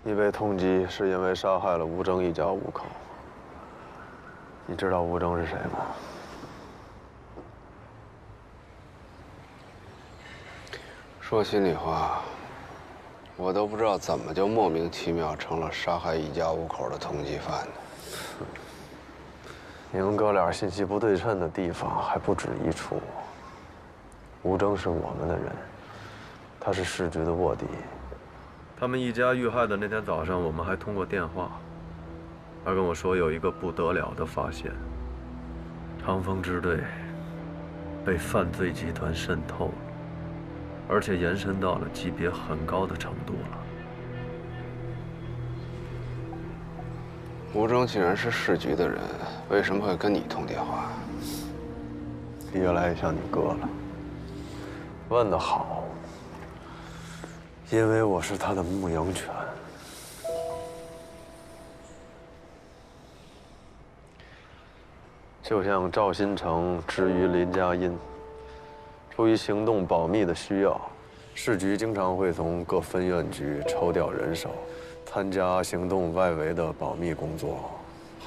你被通缉是因为杀害了吴征一家5口。你知道吴征是谁吗？说心里话，我都不知道怎么就莫名其妙成了杀害一家5口的通缉犯呢。你们哥俩信息不对称的地方还不止一处。吴征是我们的人，他是市局的卧底。他们一家遇害的那天早上，我们还通过电话。他跟我说有一个不得了的发现：长风支队被犯罪集团渗透了，而且延伸到了级别很高的程度了。吴征既然是市局的人，为什么会跟你通电话？越来越像你哥了。问得好，因为我是他的牧羊犬。就像赵新成之于林佳音，出于行动保密的需要，市局经常会从各分院局抽调人手，参加行动外围的保密工作，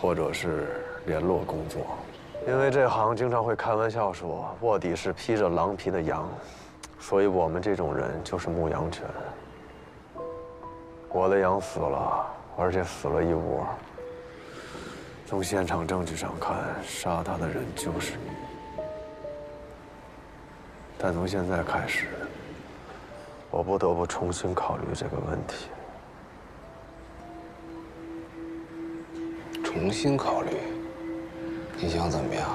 或者是联络工作。因为这行经常会开玩笑说，卧底是披着狼皮的羊，所以我们这种人就是牧羊犬。我的羊死了，而且死了一窝。从现场证据上看，杀他的人就是你。但从现在开始，我不得不重新考虑这个问题。重新考虑？你想怎么样？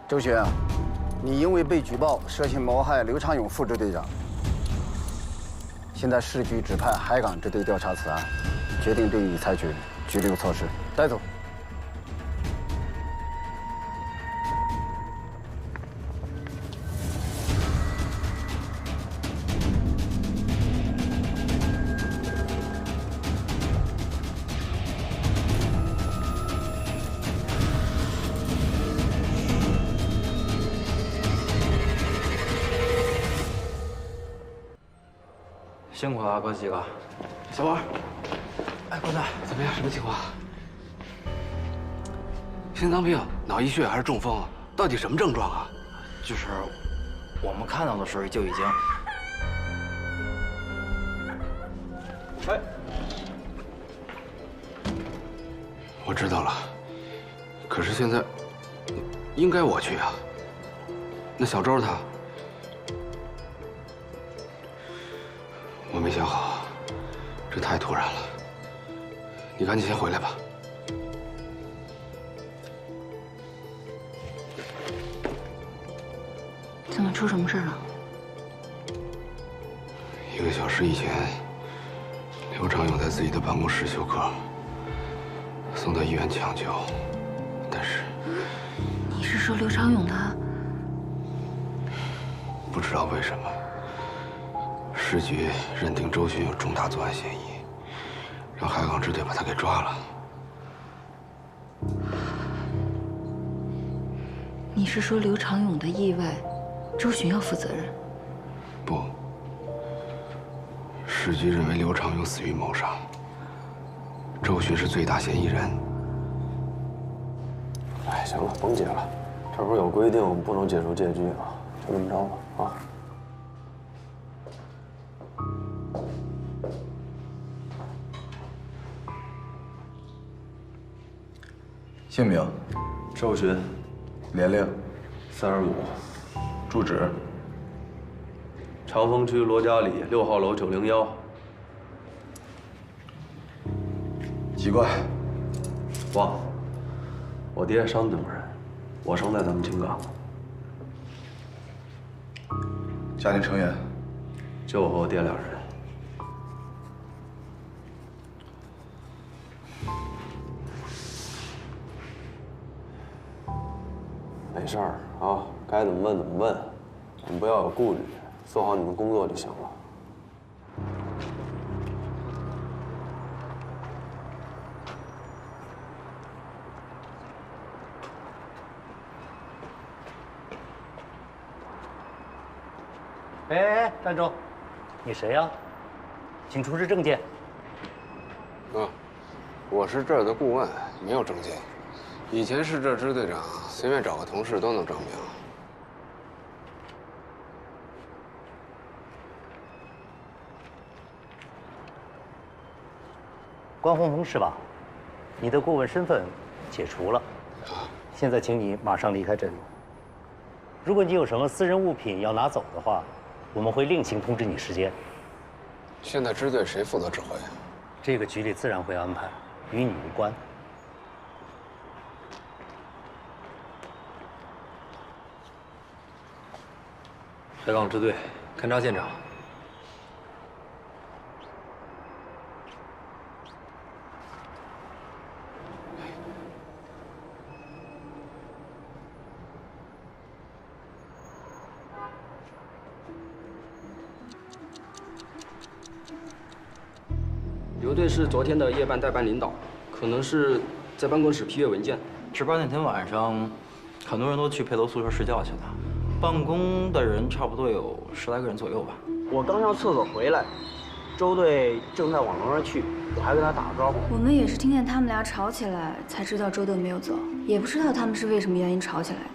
周旋啊，你因为被举报涉嫌谋害刘长勇副支队长，现在市局指派海港支队调查此案，决定对你采取拘留措施，带走。辛苦了，哥几个。小王，哎，国仔，怎么样？什么情况？心脏病、脑溢血还是中风？到底什么症状啊？就是我们看到的时候就已经……哎，我知道了。可是现在，应该我去啊。那小周他……我没想好，这太突然了。你赶紧先回来吧。怎么出什么事了1个小时以前，刘长勇在自己的办公室休克，送到医院抢救，但是……你是说刘长勇他？不知道为什么。市局认定周迅有重大作案嫌疑，让海港支队把他给抓了。你是说刘长勇的意外，周巡要负责任？不，市局认为刘长勇死于谋杀，周迅是最大嫌疑人。哎，行了，甭解了，这不是有规定不能解除借据吗？就这么着吧，啊。姓名：周巡，年龄： 35，住址：长风区罗家里6号楼901。奇怪，忘了，我爹山东人，我生在咱们青冈。家庭成员就我和我爹2人。没事儿啊，该怎么问怎么问，你们不要有顾虑，做好你们工作就行了。哎，站住！你谁呀？请出示证件。啊，我是这儿的顾问，没有证件。以前是这支队长，随便找个同事都能证明。关洪峰是吧？你的顾问身份解除了，现在请你马上离开这里。如果你有什么私人物品要拿走的话，我们会另行通知你时间。现在支队谁负责指挥？这个局里自然会安排，与你无关。海港支队勘察现场。刘队是昨天的夜班代班领导，可能是在办公室批阅文件。值班那天晚上，很多人都去配楼宿舍睡觉去了。办公的人差不多有10来个人左右吧。我刚上厕所回来，周队正在往楼上去，我还跟他打个招呼。我们也是听见他们俩吵起来，才知道周队没有走，也不知道他们是为什么原因吵起来的，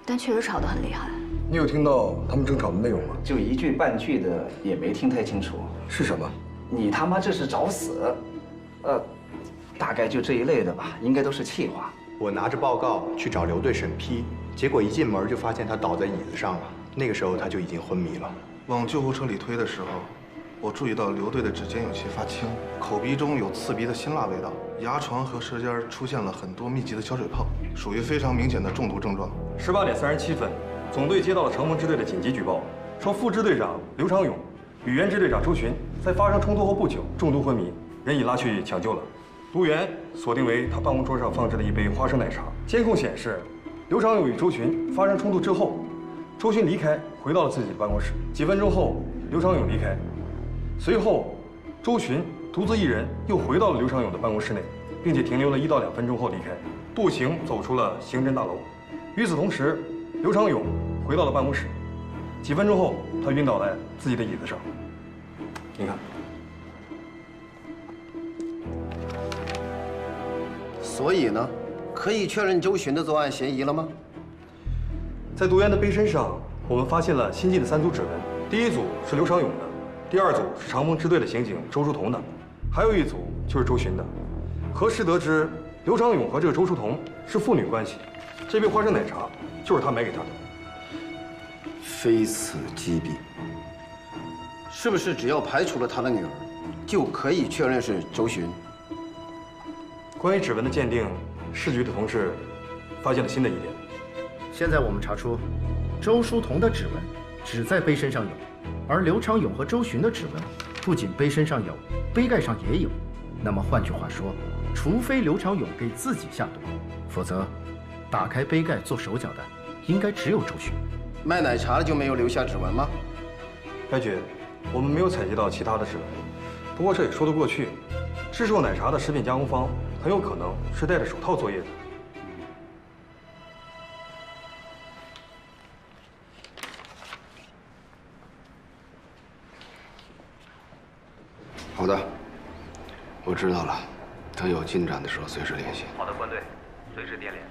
但确实吵得很厉害。你有听到他们争吵的内容吗？就一句半句的，也没听太清楚。是什么？你他妈这是找死！大概就这一类的吧，应该都是气话。我拿着报告去找刘队审批，结果一进门就发现他倒在椅子上了。那个时候他就已经昏迷了。往救护车里推的时候，我注意到刘队的指尖有些发青，口鼻中有刺鼻的辛辣味道，牙床和舌尖出现了很多密集的小水泡，属于非常明显的中毒症状。18点37分，总队接到了长风支队的紧急举报，说副支队长刘长勇与原支队长周群在发生冲突后不久中毒昏迷，人已拉去抢救了。毒源锁定为他办公桌上放置的一杯花生奶茶。监控显示，刘长勇与周群发生冲突之后，周群离开，回到了自己的办公室。几分钟后，刘长勇离开，随后周群独自一人又回到了刘长勇的办公室内，并且停留了1到2分钟后离开，步行走出了刑侦大楼。与此同时，刘长勇回到了办公室，几分钟后，他晕倒在自己的椅子上。你看。所以呢，可以确认周群的作案嫌疑了吗？在毒源的杯身上，我们发现了新进的3组指纹，第一组是刘长勇的，第2组是长风支队的刑警周书彤的，还有1组就是周群的。核实得知，刘长勇和这个周书彤是父女关系，这杯花生奶茶就是他买给他的。非此即彼，是不是只要排除了他的女儿，就可以确认是周群？关于指纹的鉴定，市局的同事发现了新的疑点。现在我们查出，周书彤的指纹只在杯身上有，而刘长勇和周群的指纹不仅杯身上有，杯盖上也有。那么换句话说，除非刘长勇给自己下毒，否则打开杯盖做手脚的应该只有周群。卖奶茶的就没有留下指纹吗？白局，我们没有采集到其他的指纹，不过这也说得过去。制售奶茶的食品加工方很有可能是戴着手套作业的。好的，我知道了。等有进展的时候随时联系。好的，关队，随时电联。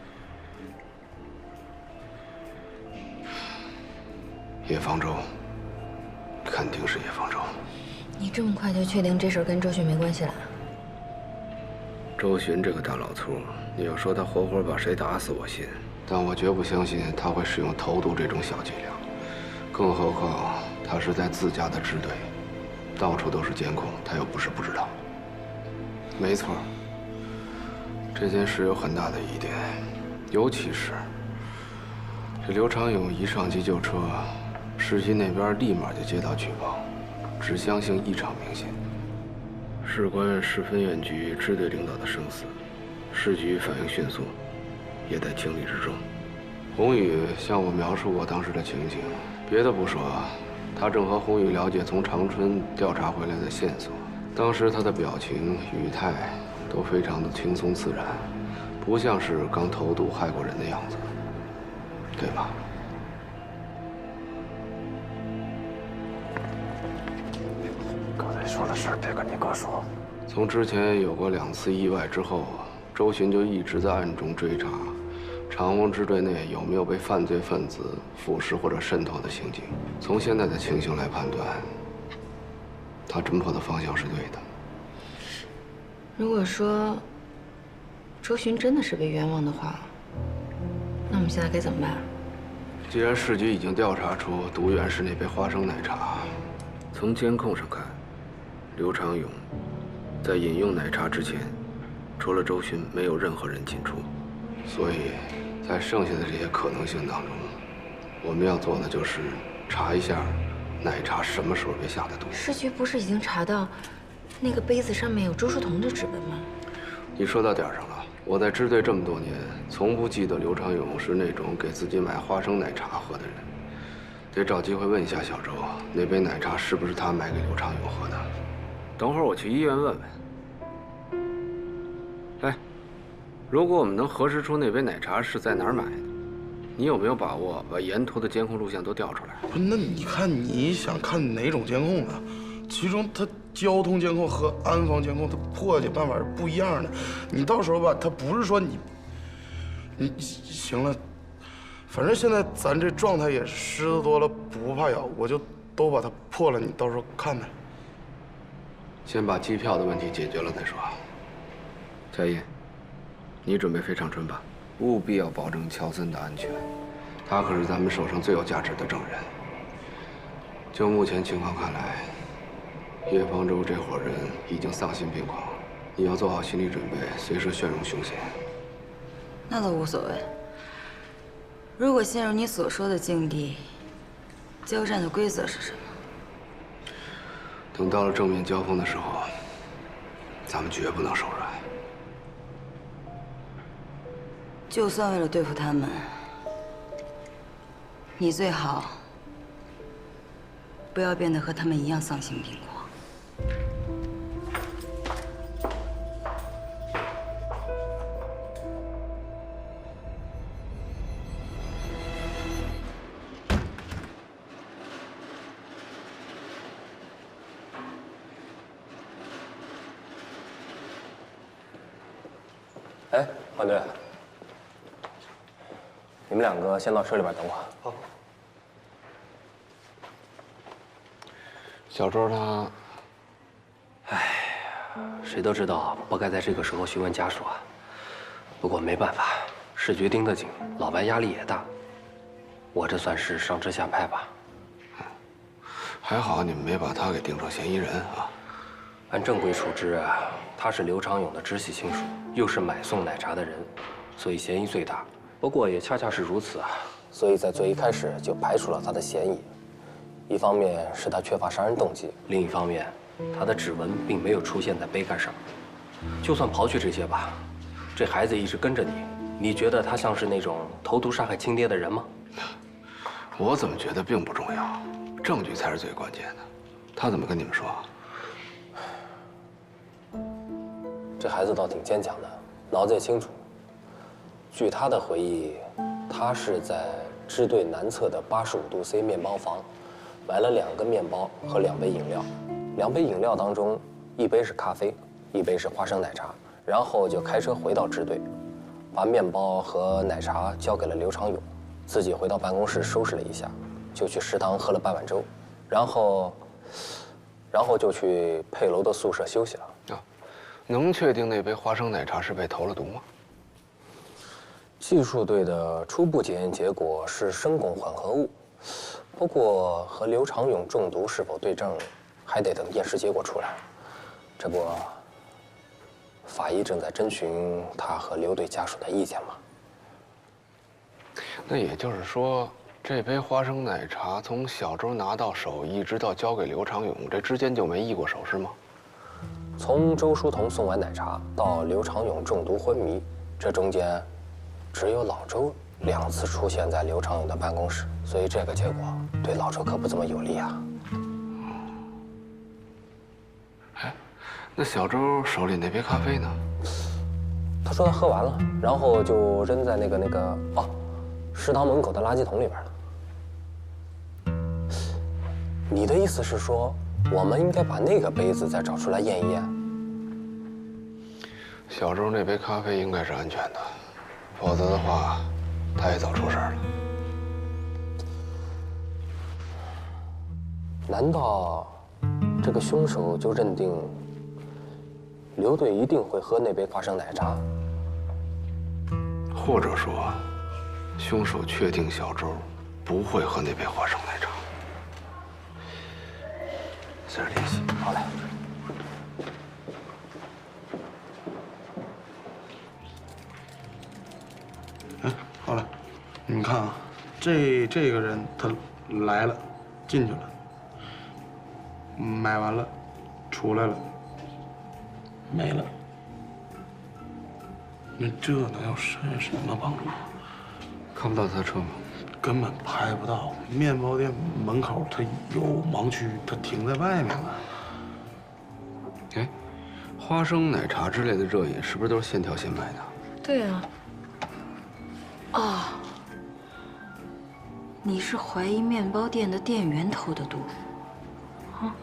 叶方舟，肯定是叶方舟。你这么快就确定这事儿跟周迅没关系了？周巡这个大老粗，你要说他活活把谁打死，我信，但我绝不相信他会使用投毒这种小伎俩。更何况他是在自家的支队，到处都是监控，他又不是不知道。没错，这件事有很大的疑点，尤其是这刘长勇一上急救车，市局那边立马就接到举报，指向性异常明显。事关市分院局支队领导的生死，市局反应迅速，也在情理之中。宏宇向我描述过当时的情景，别的不说，他正和宏宇了解从长春调查回来的线索。当时他的表情、语态都非常的轻松自然，不像是刚投毒害过人的样子，对吧？刚才说的事儿别跟你哥说。从之前有过2次意外之后，周巡就一直在暗中追查长翁支队内有没有被犯罪分子腐蚀或者渗透的情景。从现在的情形来判断，他侦破的方向是对的。如果说周巡真的是被冤枉的话，那我们现在该怎么办？既然市局已经调查出毒源是那杯花生奶茶，从监控上看，刘长勇在饮用奶茶之前，除了周巡，没有任何人进出。所以，在剩下的这些可能性当中，我们要做的就是查一下奶茶什么时候被下的毒。市局不是已经查到那个杯子上面有周树彤的指纹吗？你说到点儿上了。我在支队这么多年，从不记得刘长勇是那种给自己买花生奶茶喝的人。得找机会问一下小周，那杯奶茶是不是他买给刘长勇喝的？等会儿我去医院问问。哎，如果我们能核实出那杯奶茶是在哪儿买的，你有没有把握把沿途的监控录像都调出来？不是，那你看你想看哪种监控啊？其中它交通监控和安防监控它破解办法是不一样的。你到时候吧，它不是说你行了，反正现在咱这状态也狮子多了不怕咬，我就都把它破了，你到时候看呗。先把机票的问题解决了再说。佳音，你准备飞长春吧，务必要保证乔森的安全，他可是咱们手上最有价值的证人。就目前情况看来，叶方舟这伙人已经丧心病狂，你要做好心理准备，随时旋入凶险。那倒无所谓。如果陷入你所说的境地，交战的规则是什么？等到了正面交锋的时候，咱们绝不能手软。就算为了对付他们，你最好不要变得和他们一样丧心病狂。哎，黄队，你们2个先到车里边等我。好。小周他，谁都知道不该在这个时候询问家属啊。不过没办法，市局盯得紧，老白压力也大。我这算是上车下派吧。还好你们没把他给定成嫌疑人啊。按正规处置啊，他是刘长勇的直系亲属，又是买送奶茶的人，所以嫌疑最大。不过也恰恰是如此啊，所以在最一开始就排除了他的嫌疑。一方面是他缺乏杀人动机，另一方面，他的指纹并没有出现在杯盖上。就算刨去这些吧，这孩子一直跟着你，你觉得他像是那种投毒杀害亲爹的人吗？我怎么觉得并不重要，证据才是最关键的。他怎么跟你们说？这孩子倒挺坚强的，脑子也清楚。据他的回忆，他是在支队南侧的85度C 面包房买了2个面包和2杯饮料，2杯饮料当中1杯是咖啡，1杯是花生奶茶，然后就开车回到支队，把面包和奶茶交给了刘长勇，自己回到办公室收拾了一下，就去食堂喝了半碗粥，然后就去佩楼的宿舍休息了。能确定那杯花生奶茶是被投了毒吗？技术队的初步检验结果是生汞混合物，不过和刘长勇中毒是否对症，还得等验尸结果出来。这不，法医正在征询他和刘队家属的意见嘛。那也就是说，这杯花生奶茶从小周拿到手，一直到交给刘长勇，这之间就没易过手是吗？从周书彤送完奶茶到刘长勇中毒昏迷，这中间只有老周2次出现在刘长勇的办公室，所以这个结果对老周可不怎么有利啊。哎，那小周手里那杯咖啡呢？他说他喝完了，然后就扔在那个食堂门口的垃圾桶里边了。你的意思是说，我们应该把那个杯子再找出来验一验？小周那杯咖啡应该是安全的，否则的话，他也早出事了。难道这个凶手就认定刘队一定会喝那杯花生奶茶？或者说，凶手确定小周不会喝那杯花生奶茶。随着联系。好嘞。好了，你看啊，这个人他来了，进去了，买完了，出来了，没了。那这能有什么帮助？看不到他车吗？根本拍不到。面包店门口它有盲区，它停在外面了。哎，花生奶茶之类的热饮是不是都是现挑现卖的？对啊。哦，你是怀疑面包店的店员偷的毒？啊？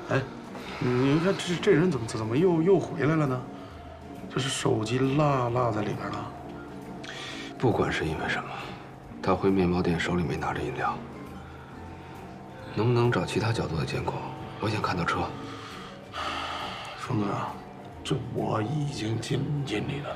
哎，你看这人怎么又回来了呢？这是手机落在里边了。不管是因为什么，他回面包店手里没拿着饮料。能不能找其他角度的监控？我想看到车。峰哥，这我已经尽力了。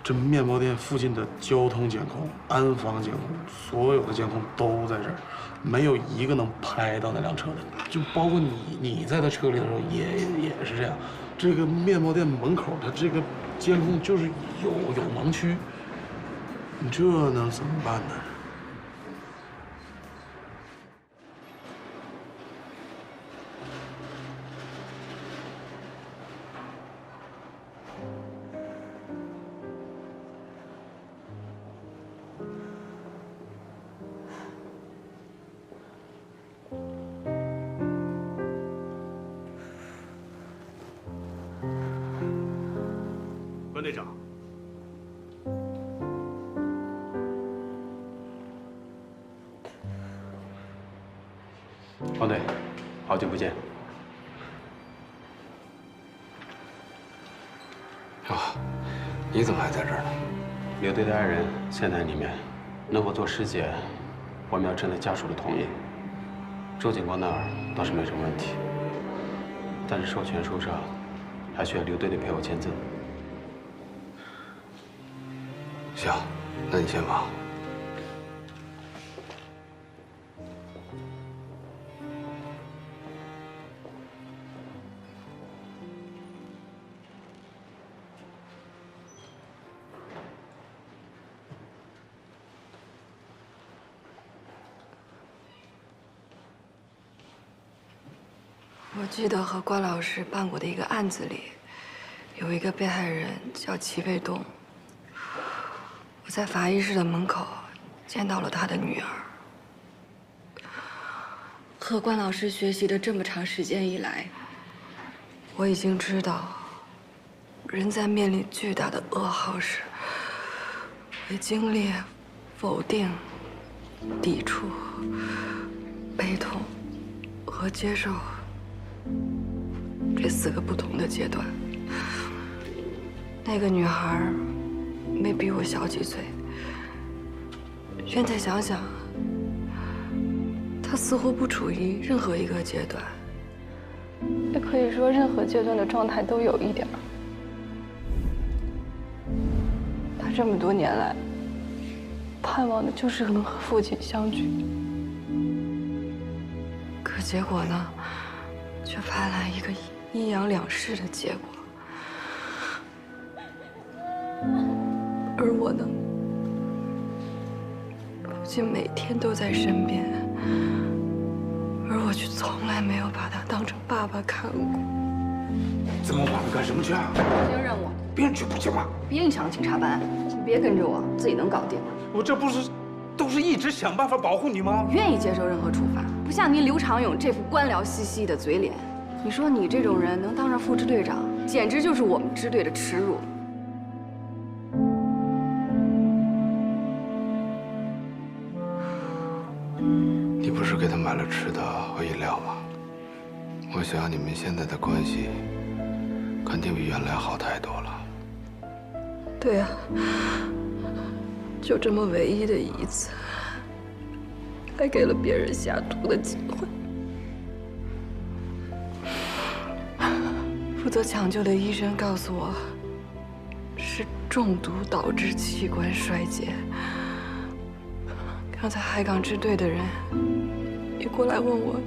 这面包店附近的交通监控、安防监控，所有的监控都在这儿，没有一个能拍到那辆车的。就包括你在他车里的时候也是这样。这个面包店门口，它这个监控就是有盲区，你这能怎么办呢？关队长，王队，好久不见。啊，你怎么还在这儿呢？刘队的爱人现在里面，能否做尸检，我们要征得家属的同意。周警官那儿倒是没什么问题，但是授权书上还需要刘队陪我签字。行，那你先忙。我记得和关老师办过的一个案子里，有一个被害人叫齐卫东。我在法医室的门口见到了他的女儿。和关老师学习的这么长时间以来，我已经知道，人在面临巨大的噩耗时，会经历否定、抵触、悲痛和接受这4个不同的阶段。那个女孩没比我小几岁，现在想想，她似乎不处于任何一个阶段。也可以说，任何阶段的状态都有一点儿。她这么多年来，盼望的就是能和父亲相聚。可结果呢，却盼来一个阴阳两世的结果。而我呢，父亲每天都在身边，而我却从来没有把他当成爸爸看过。怎么办？干什么去啊？执行任务。别人去不行吗？别影响警察办案，你别跟着我，自己能搞定。我这不是都是一直想办法保护你吗？愿意接受任何处罚，不像您刘长勇这副官僚兮兮的嘴脸。你说你这种人能当上副支队长，简直就是我们支队的耻辱。你不是给他买了吃的和饮料吗？我想你们现在的关系肯定比原来好太多了。对呀，就这么唯一的一次，还给了别人下毒的机会。负责抢救的医生告诉我，是中毒导致器官衰竭。刚才海港支队的人也过来问我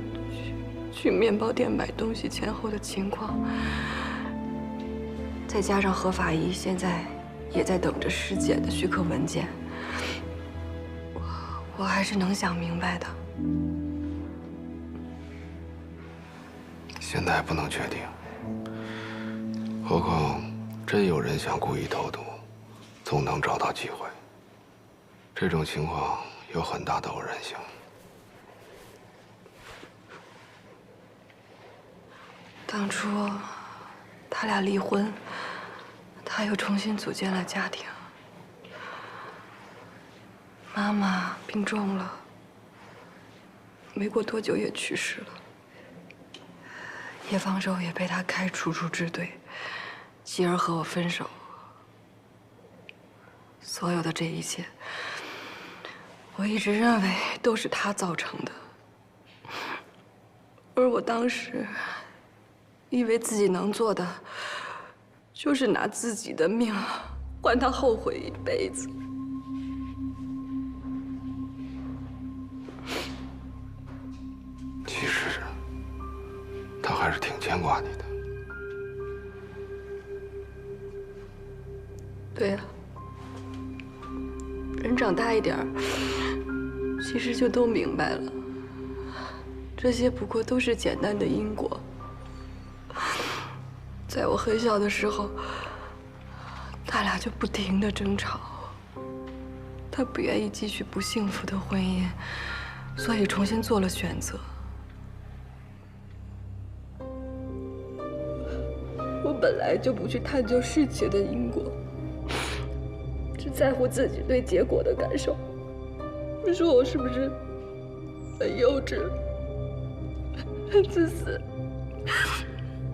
去面包店买东西前后的情况，再加上何法医现在也在等着尸检的许可文件，我还是能想明白的。现在还不能确定，何况真有人想故意投毒，总能找到机会。这种情况有很大的偶然性。当初他俩离婚，他又重新组建了家庭。妈妈病重了，没过多久也去世了。叶方舟也被他开除出支队，继而和我分手。所有的这一切，我一直认为都是他造成的，而我当时以为自己能做的，就是拿自己的命换他后悔一辈子。其实，他还是挺牵挂你的。对呀，人长大一点儿，其实就都明白了，这些不过都是简单的因果。在我很小的时候，他俩就不停地争吵。他不愿意继续不幸福的婚姻，所以重新做了选择。我本来就不去探究事情的因果，只在乎自己对结果的感受。你说我是不是很幼稚、很自私？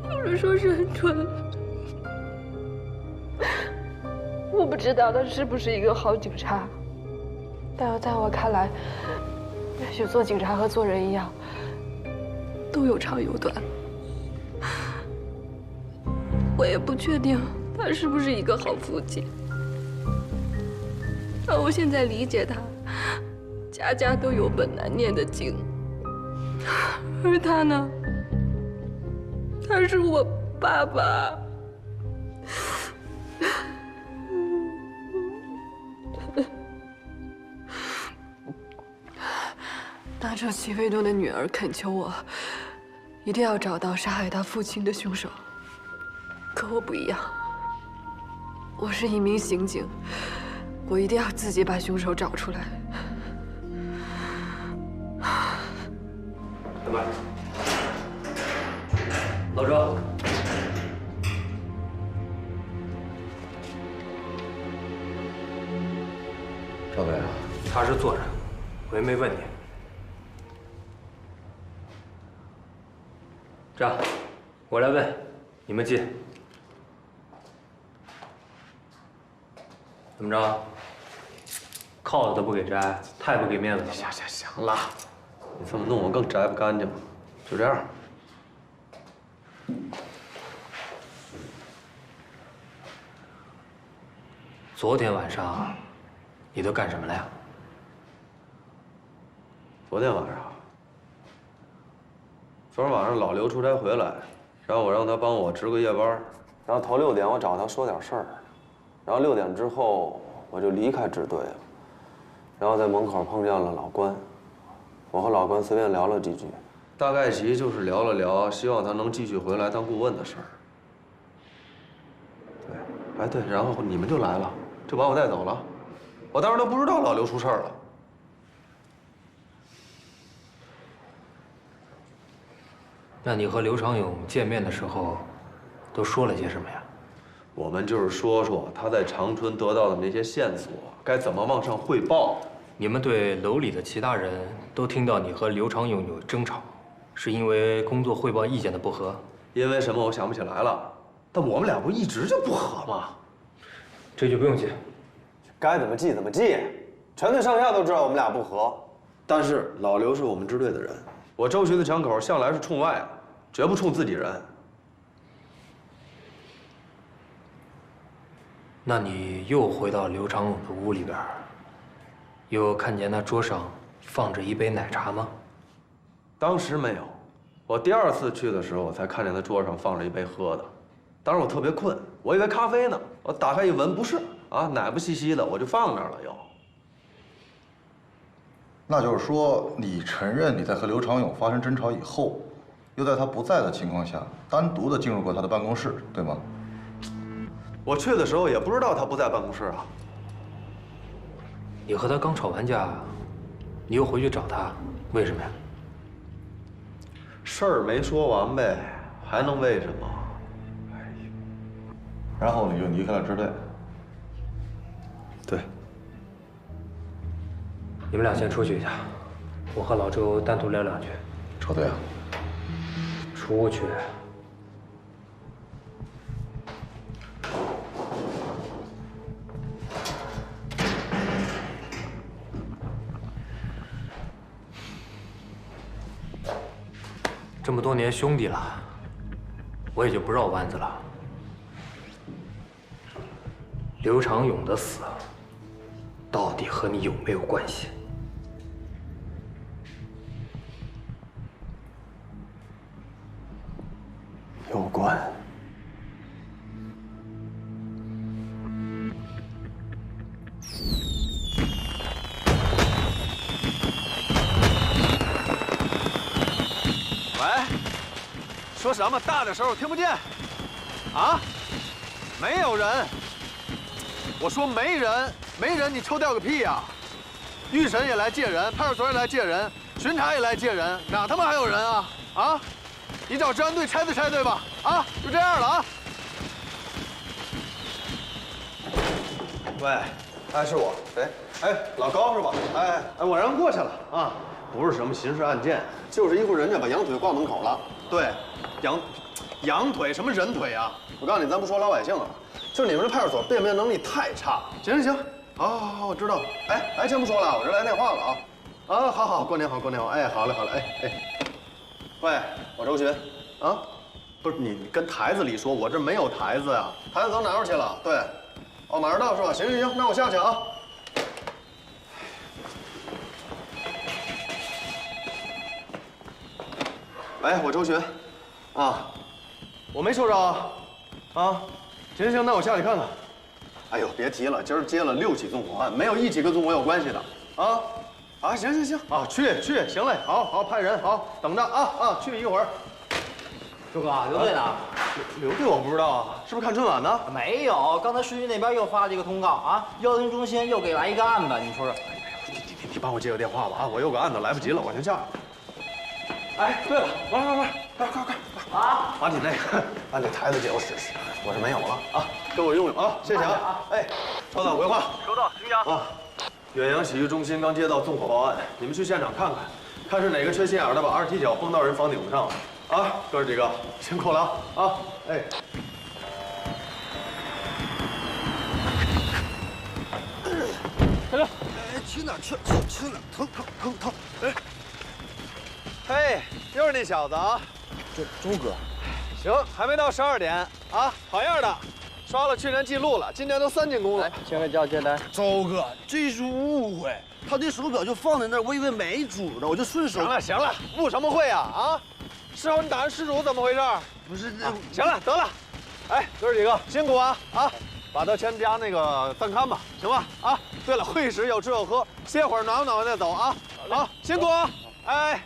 或者说是很蠢？我不知道他是不是一个好警察，但在我看来，也许做警察和做人一样，都有长有短。我也不确定他是不是一个好父亲，但我现在理解他，家家都有本难念的经，而他呢？他是我爸爸。当初齐卫东的女儿恳求我，一定要找到杀害他父亲的凶手。可我不一样，我是一名刑警，我一定要自己把凶手找出来。干嘛？老周，赵队啊，他是做着，我也没问你。这样，我来问，你们进。怎么着？铐子都不给摘，太不给面子了。行了，你这么弄我更摘不干净了。就这样。昨天晚上，你都干什么了呀？昨天晚上，昨天晚上老刘出差回来，然后我让他帮我值个夜班，然后头6点我找他说点事儿，然后6点之后我就离开支队了，然后在门口碰见了老关，我和老关随便聊了几句，大概其就是聊了聊，希望他能继续回来当顾问的事儿。对，哎对，然后你们就来了，就把我带走了，我当时都不知道老刘出事儿了。 那你和刘长勇见面的时候，都说了些什么呀？我们就是说说他在长春得到的那些线索，该怎么往上汇报。你们对楼里的其他人都听到你和刘长勇有争吵，是因为工作汇报意见的不合？因为什么我想不起来了，但我们俩不一直就不和吗？这就不用记，该怎么记怎么记，全队上下都知道我们俩不和。但是老刘是我们支队的人。 我周巡的枪口向来是冲外的，绝不冲自己人。那你又回到刘长勇的屋里边，又看见他桌上放着一杯奶茶吗？当时没有，我第2次去的时候，我才看见他桌上放着一杯喝的。当时我特别困，我以为咖啡呢，我打开一闻，不是啊，奶不稀稀的，我就放那儿了又。 那就是说，你承认你在和刘长勇发生争吵以后，又在他不在的情况下，单独的进入过他的办公室，对吗？我去的时候也不知道他不在办公室啊。你和他刚吵完架，你又回去找他，为什么呀？事儿没说完呗，还能为什么？然后你就离开了支队。对。 你们俩先出去一下，我和老周单独聊2句。车队啊，出去。这么多年兄弟了，我也就不绕弯子了。刘长勇的死，到底和你有没有关系？ 有关。喂，说什么？大点声，我听不见。啊？没有人。我说没人，没人，你抽调个屁呀！预审也来借人，派出所也来借人，巡查也来借人，哪他妈还有人啊？啊？ 你找治安队拆对吧？啊，就这样了啊！喂，哎，是我，谁？哎，老高是吧？哎，我让人过去了啊，不是什么刑事案件，就是一户人家把羊腿挂门口了。对，羊腿什么人腿啊？我告诉你，咱不说老百姓了，就你们这派出所辨别能力太差。行，好，我知道了。哎，先不说了，我这来电话了啊。啊，好，过年好，哎，好嘞，哎。 喂，我周巡，啊，不是你跟台子里说，我这没有台子呀，台子都哪儿去了？对，哦，马上到是吧？行，那我下去啊。喂，我周巡，啊，我没受着啊，行，那我下去看看。哎呦，别提了，今儿接了6起纵火案，没有1起跟纵火有关系的，啊。 啊，行啊，去，行嘞，好，派人，好，等着啊，去一会儿。周哥，刘队呢？刘队我不知道啊，是不是看春晚呢？没有，刚才市局那边又发了一个通告啊，邀请中心又给来一个案子，你说说。你帮我接个电话吧啊，我有个案子来不及了，我先下。哎，对了，快啊！把你那台子借我使使，我是没有了啊，给我用啊，谢谢啊。哎，超导回话，收到，听讲啊。 远洋洗浴中心刚接到纵火报案，你们去现场看看，看是哪个缺心眼的把2踢脚崩到人房顶子上了。啊，哥几个辛苦了啊！哎，大哥，去哪儿？疼！哎，嘿，又是那小子啊！这周哥，行，还没到12点啊，好样的！ 刷了去年记录了，今年都3进宫了。签个交接单。周哥，这是误会，他那手表就放在那儿，我以为没主呢，我就顺手。行了行了，误什么会啊啊！事后你打人失主怎么回事？不是行了得了，哎，哥儿几个辛苦啊啊！把他全家那个暂看吧，行吧？啊，对了，会时有吃有喝，歇会儿暖和暖和再走啊。好，辛苦啊！哎。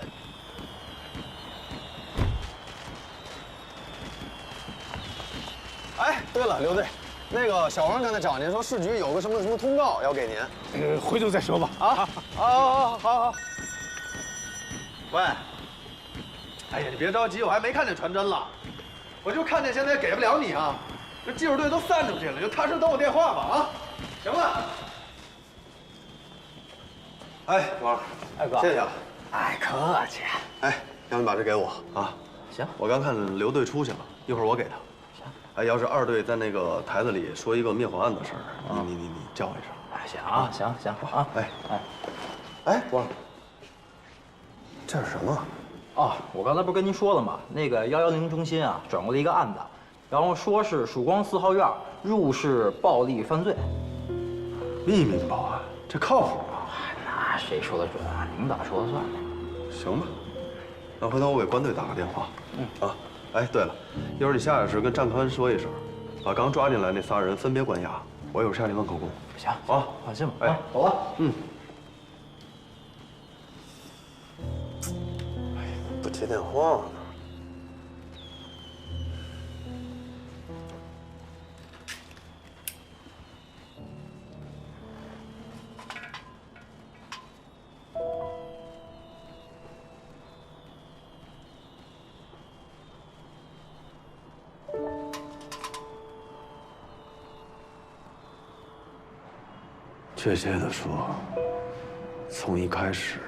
哎，对了，刘队，那个小王刚才找您说市局有个什么通告要给您，回头再说吧。啊，好。喂，哎呀，你别着急，我还没看见传真了，我就看见现在给不了你啊，这技术队都散出去了，就踏实等我电话吧啊。行了。哎，王，哎哥，谢谢啊。哎，客气。哎，要不你把这给我啊？行，我刚看刘队出去了，一会儿我给他。哎，要是二队在那个台子里说一个灭火案的事儿，你叫我一声。哎，行啊，行啊。哎，光，这是什么？啊，我刚才不是跟您说了吗？那个110中心啊，转过来一个案子，然后说是曙光4号院入室暴力犯罪。秘密报案，这靠谱吗？那谁说的准啊？领导说了算。行吧，那回头我给关队打个电话。啊。哎，对了，一会儿你下来时跟战宽说一声，把刚抓进来那仨人分别关押。我一会儿下去问口供。行啊，放心吧。哎，走了。哎呀，不接电话呢。确切的说，从一开始，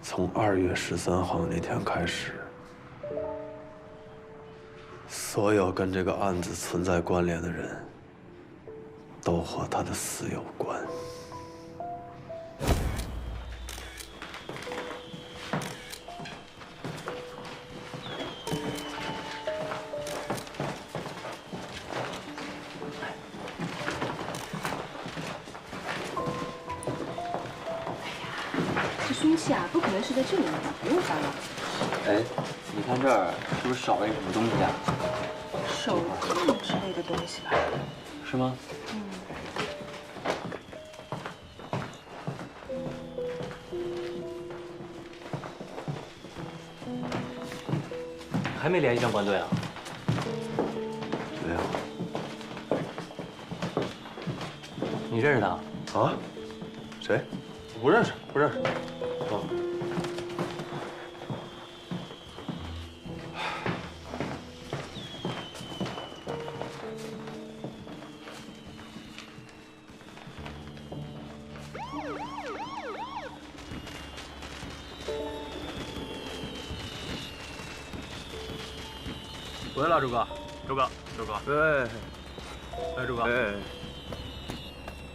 从2月13号那天开始，所有跟这个案子存在关联的人，都和他的死有关。凶器啊，不可能是在这里面的，不用翻了。哎，你看这儿是不是少了一个什么东西啊？手机之类的东西吧？是吗？还没联系上关队啊？没有。你认识他？啊？谁？不认识，不认识。哦。回来了，周哥，周哥。哎，哎，周哥。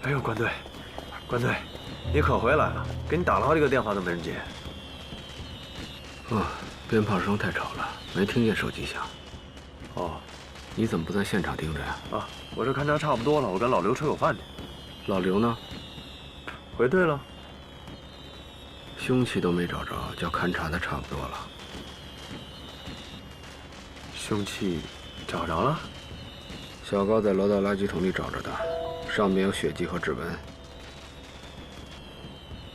哎呦，关队，你可回来了！给你打了好几个电话都没人接。鞭炮声太吵了，没听见手机响。哦，你怎么不在现场盯着呀？啊，我这勘察差不多了，我跟老刘吃口饭去。老刘呢？回队了。凶器都没找着，叫勘察的差不多了。凶器找着了？小高在楼道垃圾桶里找着的，上面有血迹和指纹。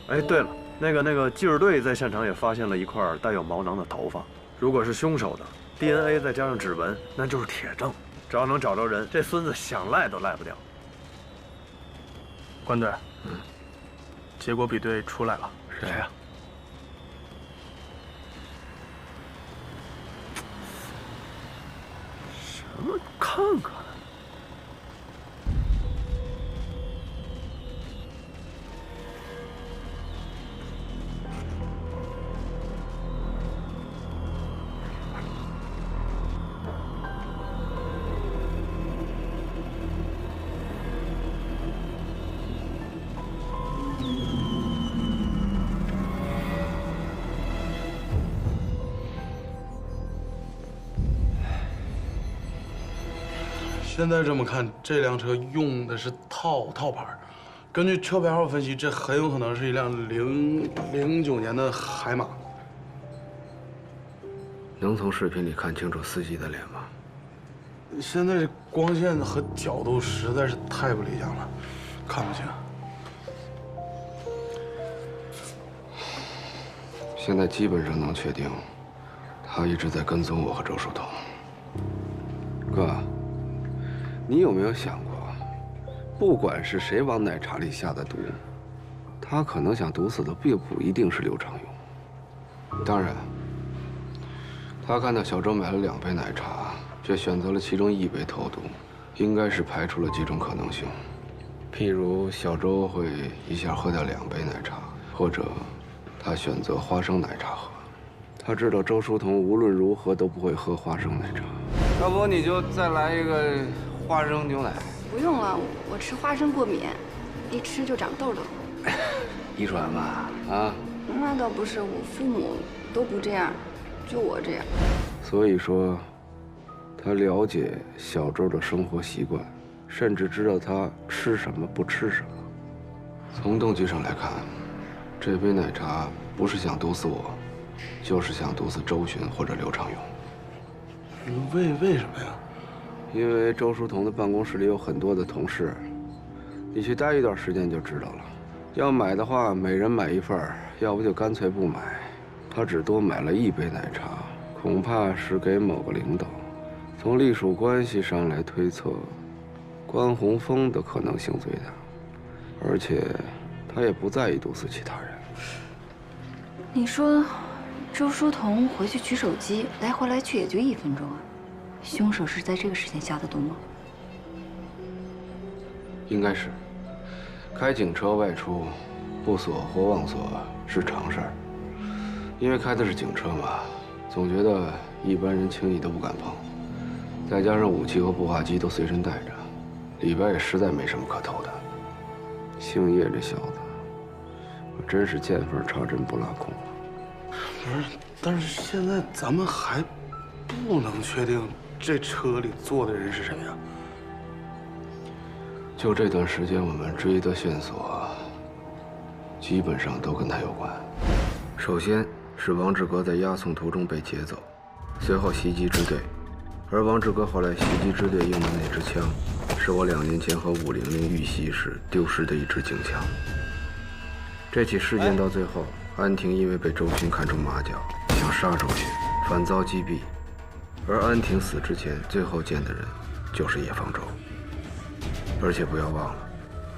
哎，对了，那个技术队在现场也发现了一块带有毛囊的头发，如果是凶手的 DNA 再加上指纹，那就是铁证。只要能找着人，这孙子想赖都赖不掉。关队，结果比对出来了。谁呀？什么？看看。现在这么看，这辆车用的是套牌，根据车牌号分析，这很有可能是一辆09年的海马。能从视频里看清楚司机的脸吗？现在这光线和角度实在是太不理想了，看不清。现在基本上能确定，他一直在跟踪我和周树桐。哥，你有没有想过，不管是谁往奶茶里下的毒，他可能想毒死的并不一定是刘长勇。当然，他看到小周买了2杯奶茶，却选择了其中1杯投毒，应该是排除了几种可能性，譬如小周会一下喝掉2杯奶茶，或者他选择花生奶茶喝。他知道周书童无论如何都不会喝花生奶茶。要不你就再来一个花生牛奶。不用了，我吃花生过敏，一吃就长痘痘。遗传吧？啊？那倒不是，我父母都不这样，就我这样。所以说，他了解小周的生活习惯，甚至知道他吃什么不吃什么。从动机上来看，这杯奶茶不是想毒死我，就是想毒死周巡或者刘长勇。为什么呀？因为周书童的办公室里有很多的同事，你去待一段时间就知道了。要买的话，每人买1份，要不就干脆不买。他只多买了1杯奶茶，恐怕是给某个领导。从隶属关系上来推测，关宏峰的可能性最大，而且他也不在意毒死其他人。你说，周书童回去取手机，来回来去也就1分钟啊，凶手是在这个时间下的毒吗？应该是。开警车外出，不锁或忘锁是常事儿，因为开的是警车嘛，总觉得一般人轻易都不敢碰。再加上武器和步话机都随身带着，里边也实在没什么可偷的。姓叶这小子，我真是见缝插针不拉空了。不是，但是现在咱们还不能确定这车里坐的人是谁呀？就这段时间，我们追的线索基本上都跟他有关。首先是王志革在押送途中被劫走，随后袭击支队，而王志革后来袭击支队用的那支枪，是我2年前和500遇袭时丢失的一支警枪。这起事件到最后，安婷因为被周巡看出马脚，想杀周巡，反遭击毙。而安婷死之前，最后见的人就是叶方舟。而且不要忘了，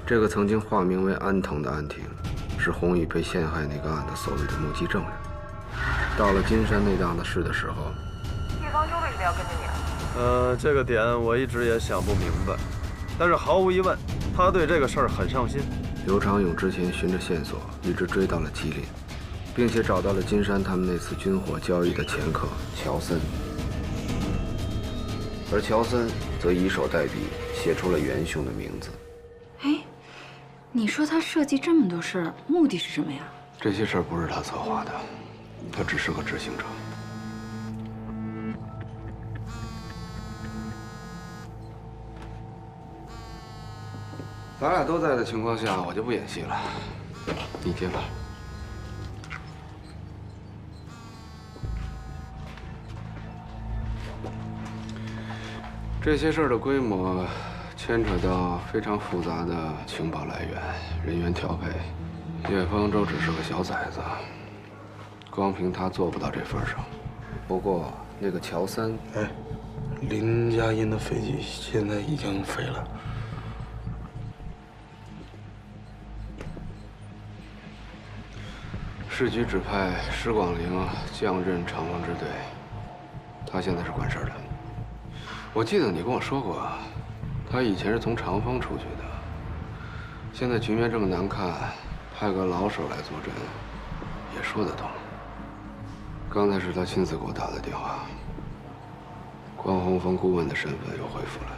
这个曾经化名为安藤的安婷，是洪宇被陷害那个案的所谓的目击证人。到了金山那档子事的时候，叶方舟为什么要跟着你啊？这个点我一直也想不明白，但是毫无疑问，他对这个事儿很上心。刘长勇之前循着线索一直追到了吉林，并且找到了金山他们那次军火交易的前客乔森，而乔森则以手代笔写出了元凶的名字。哎，你说他设计这么多事儿，目的是什么呀？这些事儿不是他策划的，他只是个执行者。咱俩都在的情况下，我就不演戏了，你接吧。这些事儿的规模牵扯到非常复杂的情报来源、人员调配。叶方舟只是个小崽子，光凭他做不到这份上。不过那个乔森，林佳音的飞机现在已经飞了。市局指派施广陵降任长风支队，他现在是管事的。我记得你跟我说过，他以前是从长风出去的。现在局面这么难看，派个老手来坐镇，也说得通。刚才是他亲自给我打的电话，关宏峰顾问的身份又恢复了。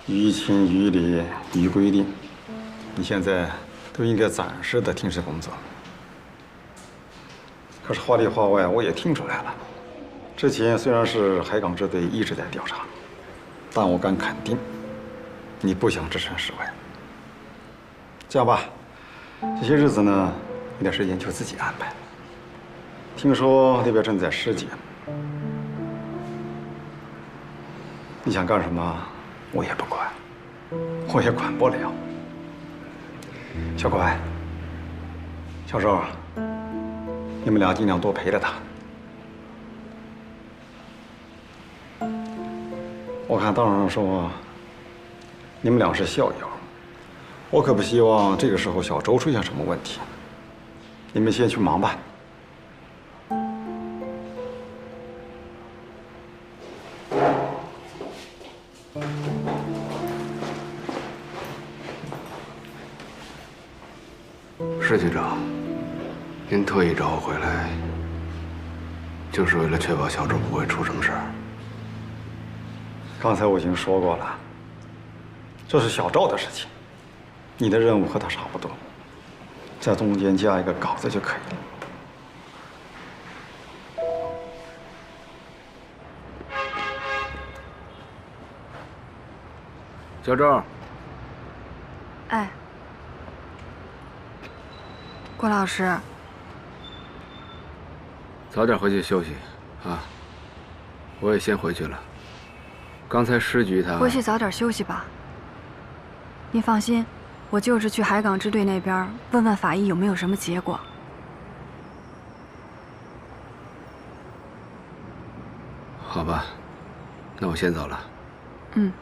于情于理于规定，你现在都应该暂时的停止工作。可是话里话外我也听出来了，之前虽然是海港支队一直在调查，但我敢肯定，你不想置身事外。这样吧，这些日子呢，你的时间就自己安排。听说那边正在尸检，你想干什么，我也不管，我也管不了。小乖，小周，你们俩尽量多陪着他。我看道上说，你们俩是校友，我可不希望这个时候小周出现什么问题。你们先去忙吧。石局长，您特意找我回来，就是为了确保小周不会出什么事儿。刚才我已经说过了，这是小赵的事情，你的任务和他差不多，在中间加一个稿子就可以了。小周，哎，郭老师，早点回去休息啊！我也先回去了。刚才师局他回去早点休息吧。您放心，我就是去海港支队那边问问法医有没有什么结果。好吧，那我先走了。嗯。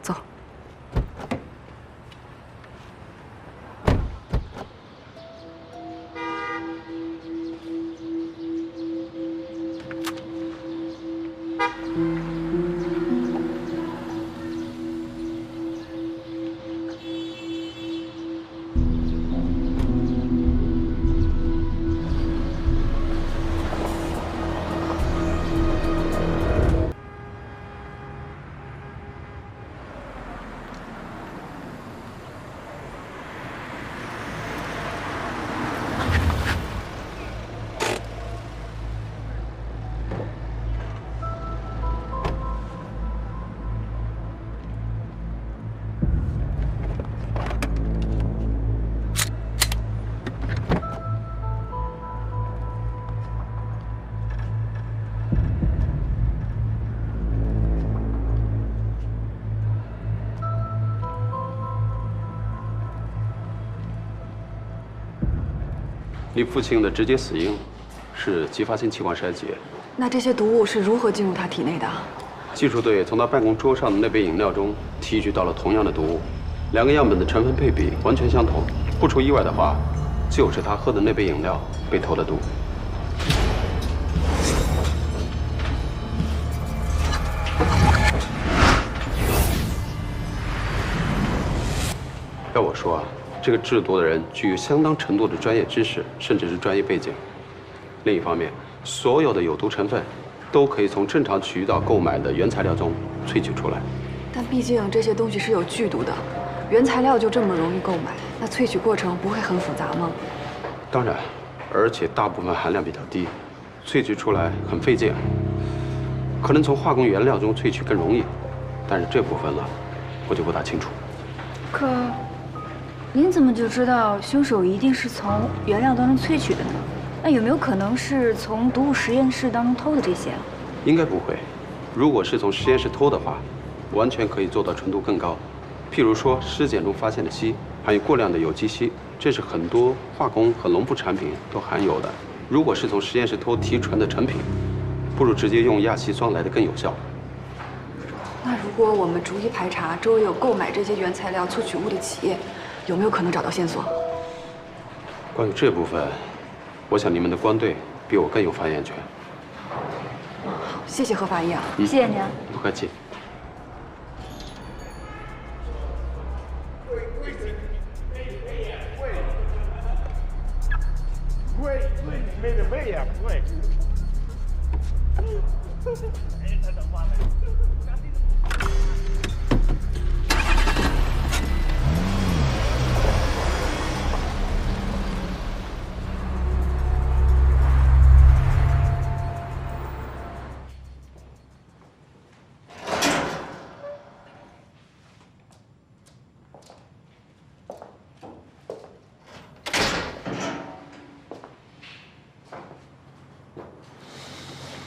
走。你父亲的直接死因是继发性器官衰竭。那这些毒物是如何进入他体内的？技术队从他办公桌上的那杯饮料中提取到了同样的毒物，2个样本的成分配比完全相同。不出意外的话，就是他喝的那杯饮料被投了毒。要我说啊，这个制毒的人具有相当程度的专业知识，甚至是专业背景。另一方面，所有的有毒成分都可以从正常渠道购买的原材料中萃取出来。但毕竟这些东西是有剧毒的，原材料就这么容易购买，那萃取过程不会很复杂吗？当然，而且大部分含量比较低，萃取出来很费劲。可能从化工原料中萃取更容易，但是这部分呢，我就不大清楚。可，您怎么就知道凶手一定是从原料当中萃取的呢？那有没有可能是从毒物实验室当中偷的这些啊？应该不会。如果是从实验室偷的话，完全可以做到纯度更高。譬如说，尸检中发现的硒含有过量的有机硒，这是很多化工和农副产品都含有的。如果是从实验室偷提纯的成品，不如直接用亚稀酸来的更有效。那如果我们逐一排查周围有购买这些原材料萃取物的企业，有没有可能找到线索？关于这部分，我想你们的官队比我更有发言权。好，谢谢何法医啊，谢谢您。不客气。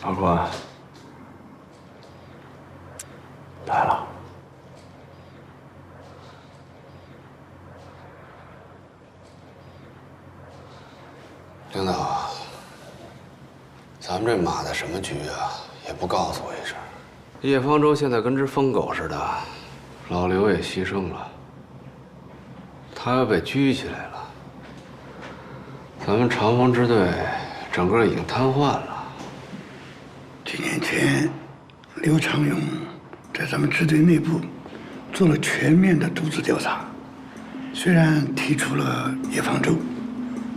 法官，来了。领导，咱们这码的什么局啊？也不告诉我一声。叶方舟现在跟只疯狗似的，老刘也牺牲了，他要被拘起来了，咱们长风支队整个已经瘫痪了。几年前，刘长勇在咱们支队内部做了全面的独自调查，虽然提出了叶方舟，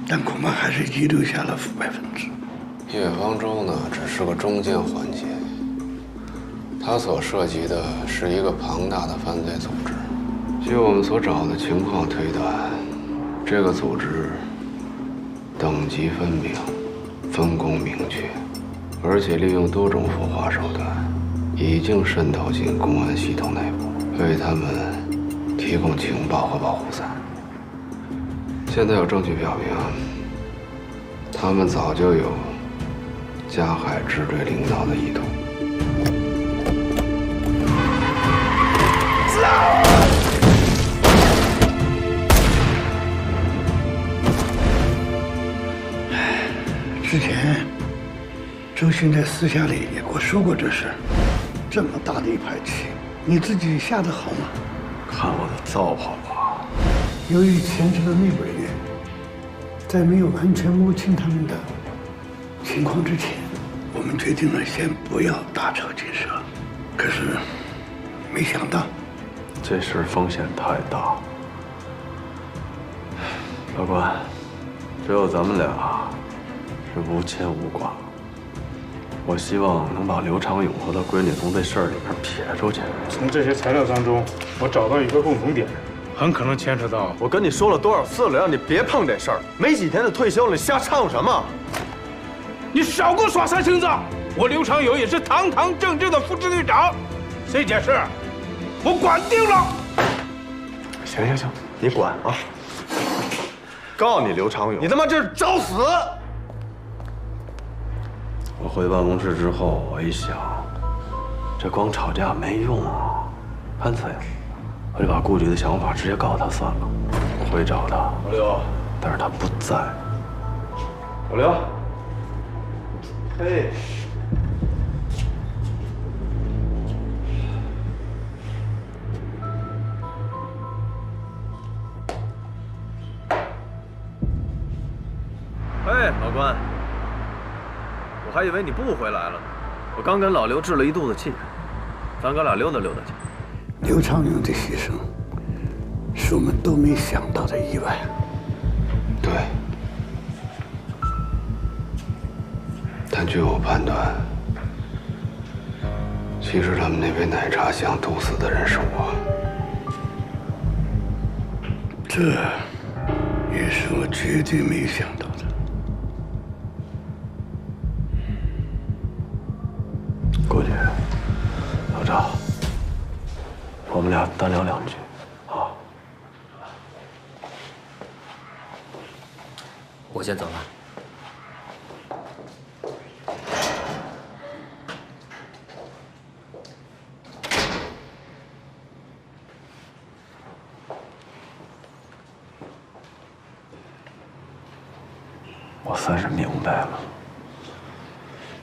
但恐怕还是遗留下了腐败分子。叶方舟呢，只是个中间环节，他所涉及的是一个庞大的犯罪组织。据我们所找的情况推断，这个组织等级分明，分工明确，而且利用多种腐化手段，已经渗透进公安系统内部，为他们提供情报和保护伞。现在有证据表明，他们早就有加害支队领导的意图。之前，周迅在私下里也跟我说过这事。这么大的一盘棋，你自己下得好吗？看我的造化吧！由于牵扯到内部人员，在没有完全摸清他们的情况之前，我们决定了先不要大扯进蛇。可是，没想到，这事风险太大。法官，只有咱们俩是无牵无挂。我希望能把刘长勇和他闺女从这事儿里面撇出去。从这些材料当中，我找到一个共同点，很可能牵扯到……我跟你说了多少次了，让你别碰这事儿。没几天就退休了，你瞎掺和什么？你少给我耍三星子！我刘长勇也是堂堂正正的副支队长，这件事我管定了。行，你管啊！告诉你刘长勇，你他妈这是找死！我回办公室之后，我一想，这光吵架没用啊，干脆我就把顾局的想法直接告诉他算了。我会找他，老刘，但是他不在。老刘，嘿，哎，老关。我还以为你不回来了呢，我刚跟老刘置了一肚子气，咱哥俩溜达溜达去。刘长勇的牺牲，是我们都没想到的意外。对，但据我判断，其实他们那杯奶茶想毒死的人是我。这也是我绝对没想到的。顾局，老赵，我们俩单聊两句，啊。我先走了。我算是明白了。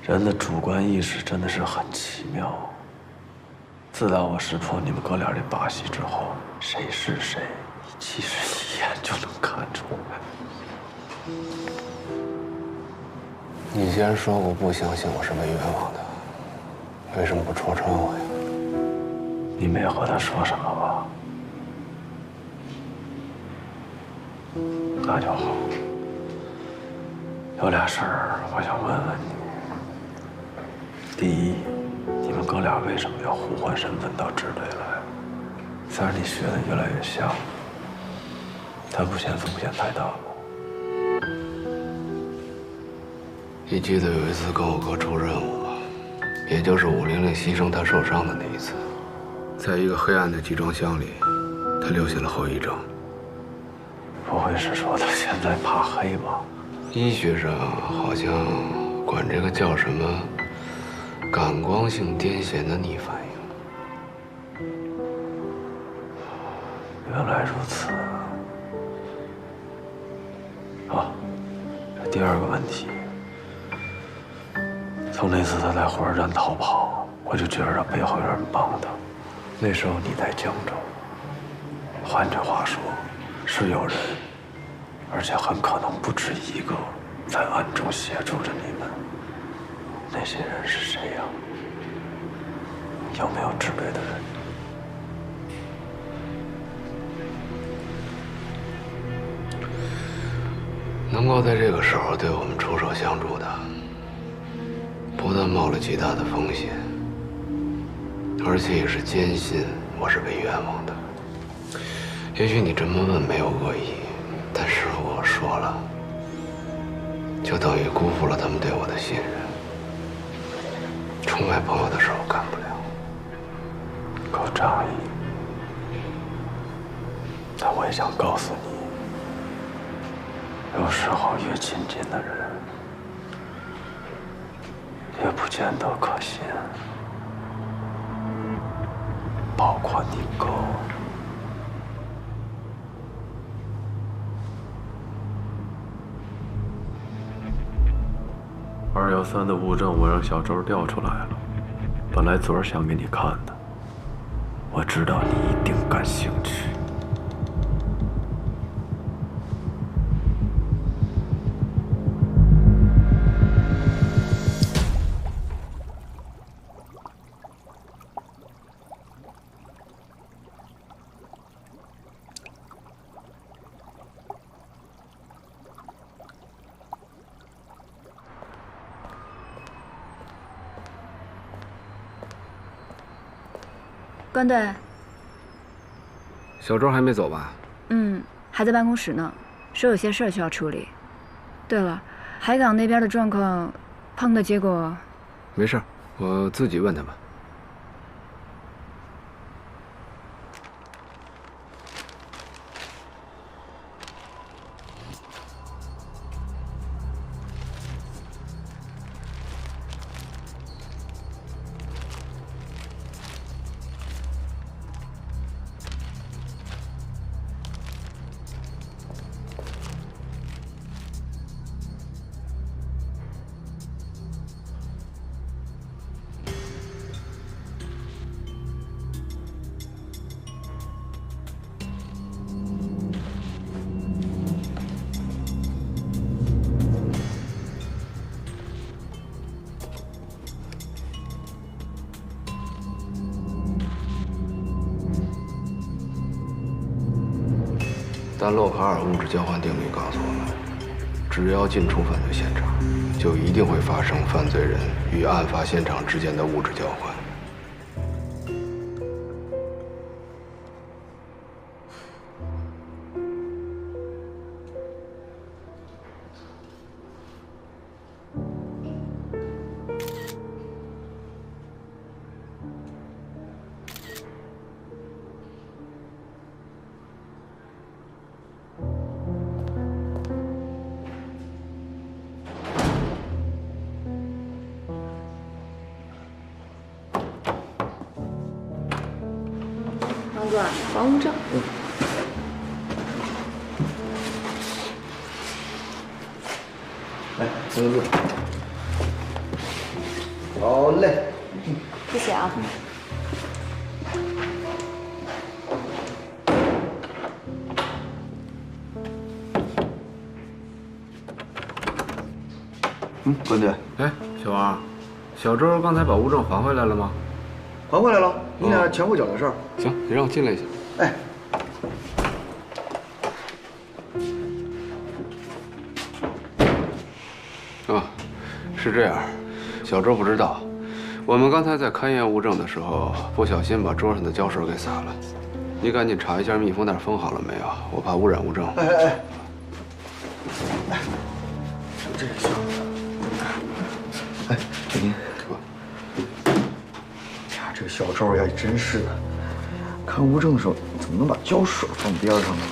人的主观意识真的是很奇妙。自打我识破你们哥俩这把戏之后，谁是谁，其实一眼就能看出来。你既然说过不相信我是被冤枉的，为什么不戳穿我呀？你没和他说什么吧？那就好。有俩事儿，我想问问你。第一，你们哥俩为什么要互换身份到支队来？再是你学的越来越像，他不嫌风险太大吗？你记得有一次跟我哥出任务吗？也就是500牺牲他受伤的那一次，在一个黑暗的集装箱里，他留下了后遗症。不会是说他现在怕黑吧？医学上好像管这个叫什么感光性癫痫的逆反应。原来如此。啊，这第二个问题，从那次他在火车站逃跑，我就觉得他背后有人帮他。那时候你在江州，换句话说，是有人，而且很可能不止一个，在暗中协助着你们。那些人是谁呀？有没有支队的人？能够在这个时候对我们出手相助的，不但冒了极大的风险，而且也是坚信我是被冤枉的。也许你这么问没有恶意，但是我说了，就等于辜负了他们对我的信任。出卖朋友的事我干不了，够仗义。但我也想告诉你，有时候越亲近的人，也不见得可信，包括你哥。213的物证我让小周调出来了，本来昨儿想给你看的，我知道你一定感兴趣。关队，小周还没走吧？还在办公室呢，说有些事儿需要处理。对了，海港那边的状况，碰的结果……没事，我自己问他吧。但洛卡尔物质交换定律告诉我们，只要进出犯罪现场，就一定会发生犯罪人与案发现场之间的物质交换。王哥，房屋证。来，坐坐。好嘞。谢谢啊。关队。哎，小王，小周刚才把物证还回来了吗？还回来了，你俩前后脚的事儿。行，你让我进来一下。哎。啊，是这样，小周不知道，我们刚才在勘验物证的时候，不小心把桌上的胶水给洒了。你赶紧查一下密封袋封好了没有，我怕污染物证。哎，这行。哎，这您。呀，这个小周呀，真是的，看物证的时候怎么能把胶水放边上呢？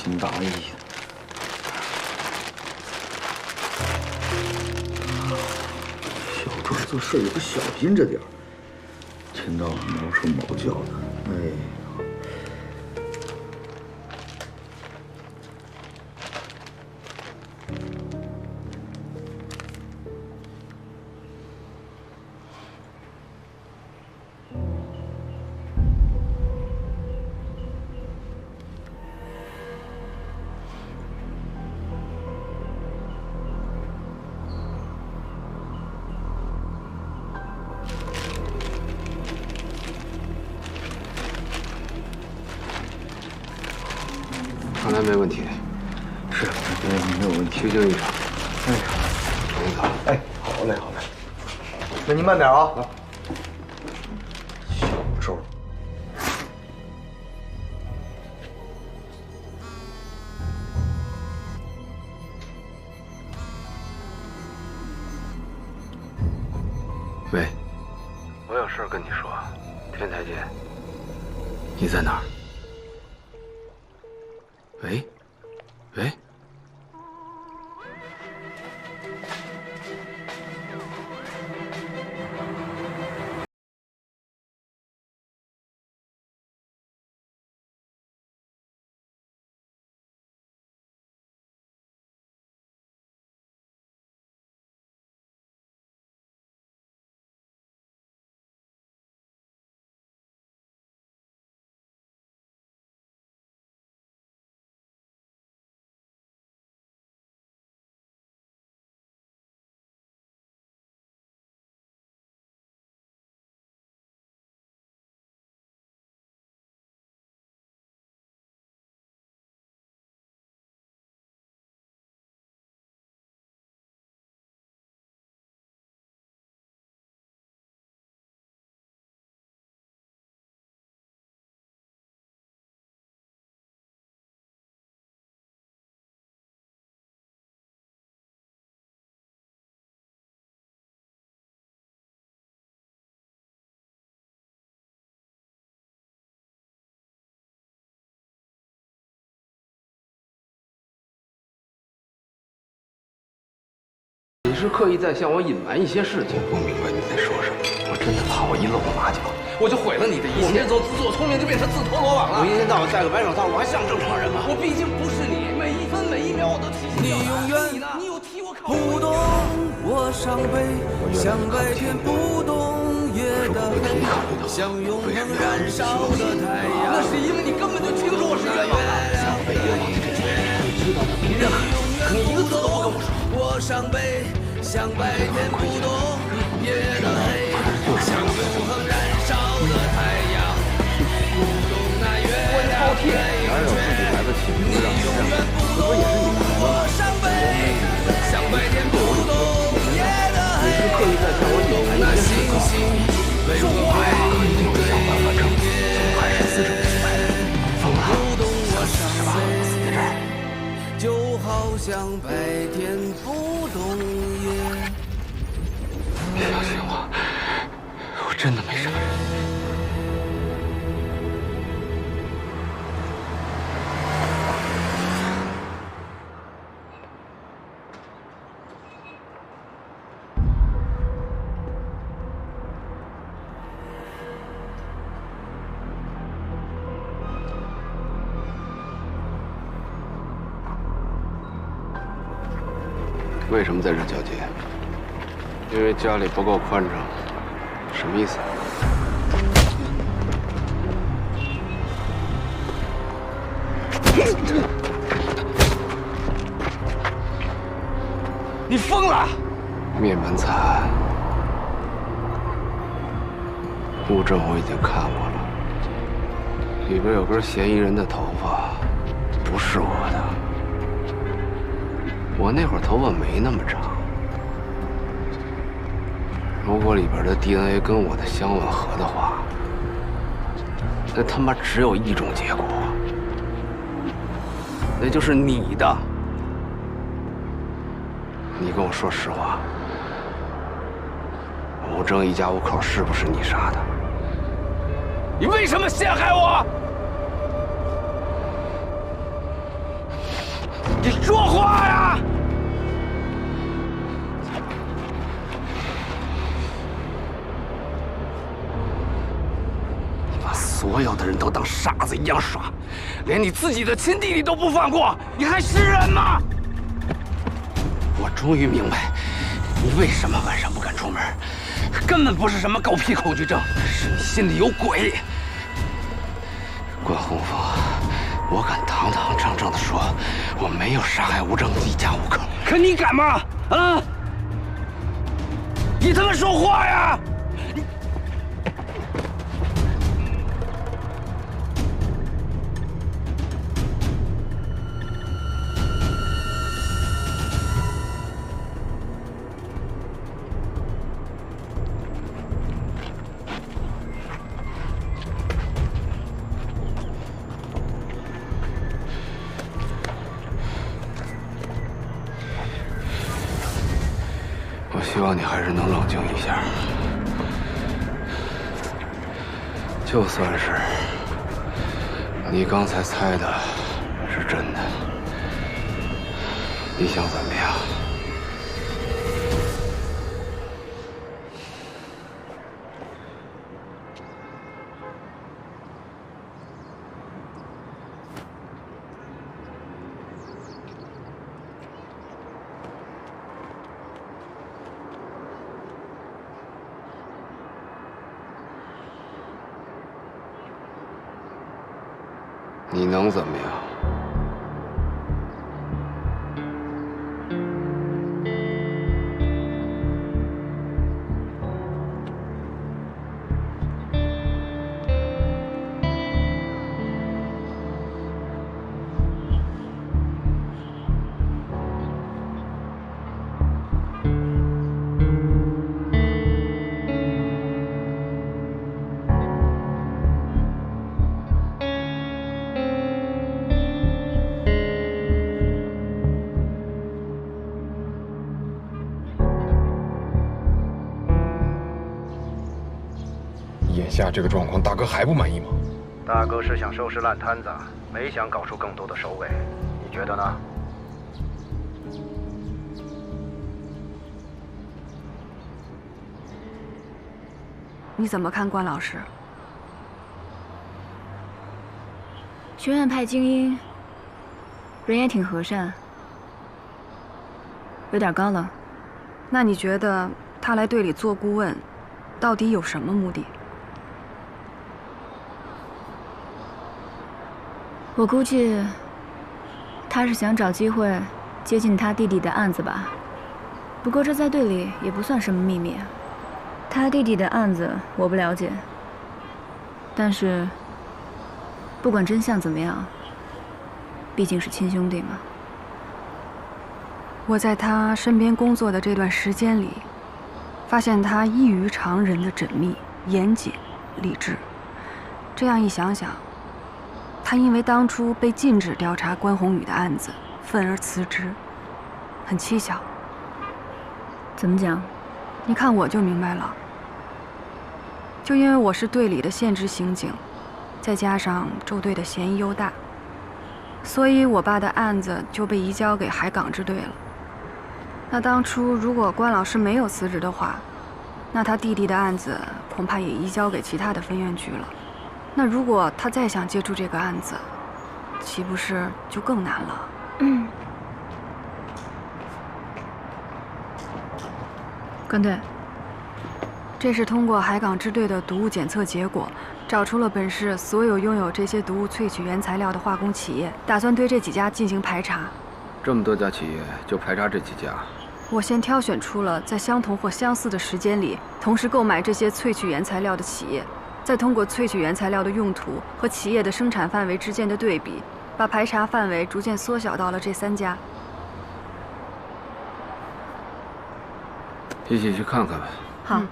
情大义。小庄做事也不小心着点儿，天到晚毛手毛脚的，哎。 看来没问题。是，没有问题。虚惊一场。哎，等一个。哎，好嘞，好嘞。那您慢点啊。小周。喂，我有事跟你说，天台见。你在哪儿？ 喂，喂，你是刻意在向我隐瞒一些事情。我明白你在说什么。我真的怕我一露个马脚，我就毁了你的一切。我们这走自作聪明就变成自投罗网了。我一天到晚戴个白手套，我还像正常人吗？我毕竟不是你，每一分每一秒我都提心吊胆。你有替我考虑不懂我伤悲，像白天不懂夜的黑，像永恒燃烧的太阳。那是因为你根本就清楚我是冤枉的。像被冤枉这件事，你知道的比任何人，可你一个字都不跟我说。我伤悲，像白天不懂夜的黑，像永恒燃烧的太阳。不懂那月亮的圆缺，你永远不懂我伤悲，像白天不懂夜的黑，那星星为我回应对夜。不懂我伤悲，就好像白天不懂夜。相信我，我真的没事。为什么在这交接？因为家里不够宽敞。什么意思？你疯了！灭门惨，物证我已经看过了，里边有根嫌疑人的头发，不是我的。我那会儿头发没那么长。如果里边的 DNA 跟我的相吻合的话，那他妈只有一种结果，那就是你的。你跟我说实话，吴征一家五口是不是你杀的？你为什么陷害我？你说话呀！你把所有的人都当傻子一样耍，连你自己的亲弟弟都不放过，你还是人吗？我终于明白，你为什么晚上不敢出门，根本不是什么狗屁恐惧症，是你心里有鬼。关洪峰，我敢堂堂正正的说，我没有杀害吴正一家5口。可你敢吗？啊！你他妈说话呀！我希望你还是能冷静一下。就算是你刚才猜的是真的，你想怎么样？你能怎么样？眼下这个状况，大哥还不满意吗？大哥是想收拾烂摊子，没想搞出更多的首尾，你觉得呢？你怎么看关老师？学院派精英，人也挺和善，有点高冷。那你觉得他来队里做顾问，到底有什么目的？我估计，他是想找机会接近他弟弟的案子吧。不过这在队里也不算什么秘密。他弟弟的案子我不了解，但是不管真相怎么样，毕竟是亲兄弟嘛。我在他身边工作的这段时间里，发现他异于常人的缜密、严谨、理智。这样一想想，他因为当初被禁止调查关宏宇的案子，愤而辞职，很蹊跷。怎么讲？你看我就明白了。就因为我是队里的现职刑警，再加上周队的嫌疑又大，所以我爸的案子就被移交给海港支队了。那当初如果关老师没有辞职的话，那他弟弟的案子恐怕也移交给其他的分院局了。那如果他再想接触这个案子，岂不是就更难了？关队，这是通过海港支队的毒物检测结果，找出了本市所有拥有这些毒物萃取原材料的化工企业，打算对这几家进行排查。这么多家企业，就排查这几家？我先挑选出了在相同或相似的时间里同时购买这些萃取原材料的企业，再通过萃取原材料的用途和企业的生产范围之间的对比，把排查范围逐渐缩小到了这3家。一起去看看吧。好。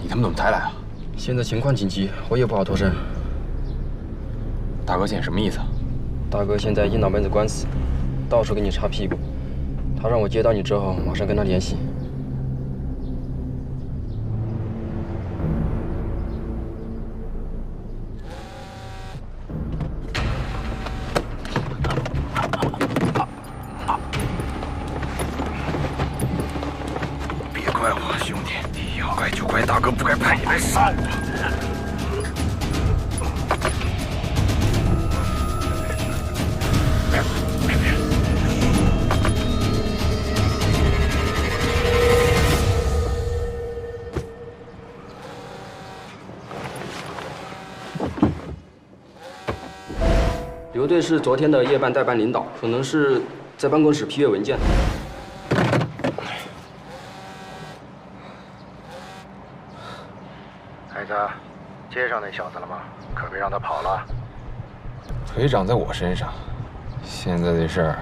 你他们怎么才来啊？现在情况紧急，我也不好脱身。大哥，现在什么意思啊？大哥现在一脑门子官司，到处给你擦屁股。他让我接到你之后，马上跟他联系。别怪我，兄弟，你要怪就怪大哥不该派你来杀我。 刘队是昨天的夜班代班领导，可能是在办公室批阅文件。孩子，接上那小子了吗？可别让他跑了。腿长在我身上，现在这事儿，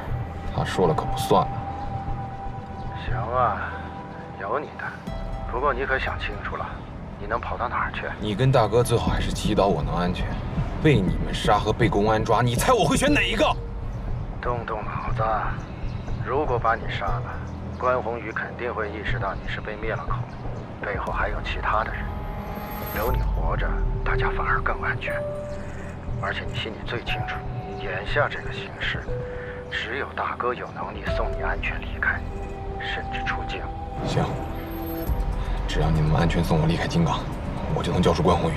他说了可不算了。行啊，有你的。不过你可想清楚了，你能跑到哪儿去？你跟大哥最好还是祈祷我能安全。 被你们杀和被公安抓，你猜我会选哪一个？动动脑子，如果把你杀了，关宏宇肯定会意识到你是被灭了口，背后还有其他的人。留你活着，大家反而更安全。而且你心里最清楚，眼下这个形势，只有大哥有能力送你安全离开，甚至出境。行，只要你们安全送我离开金港，我就能交出关宏宇。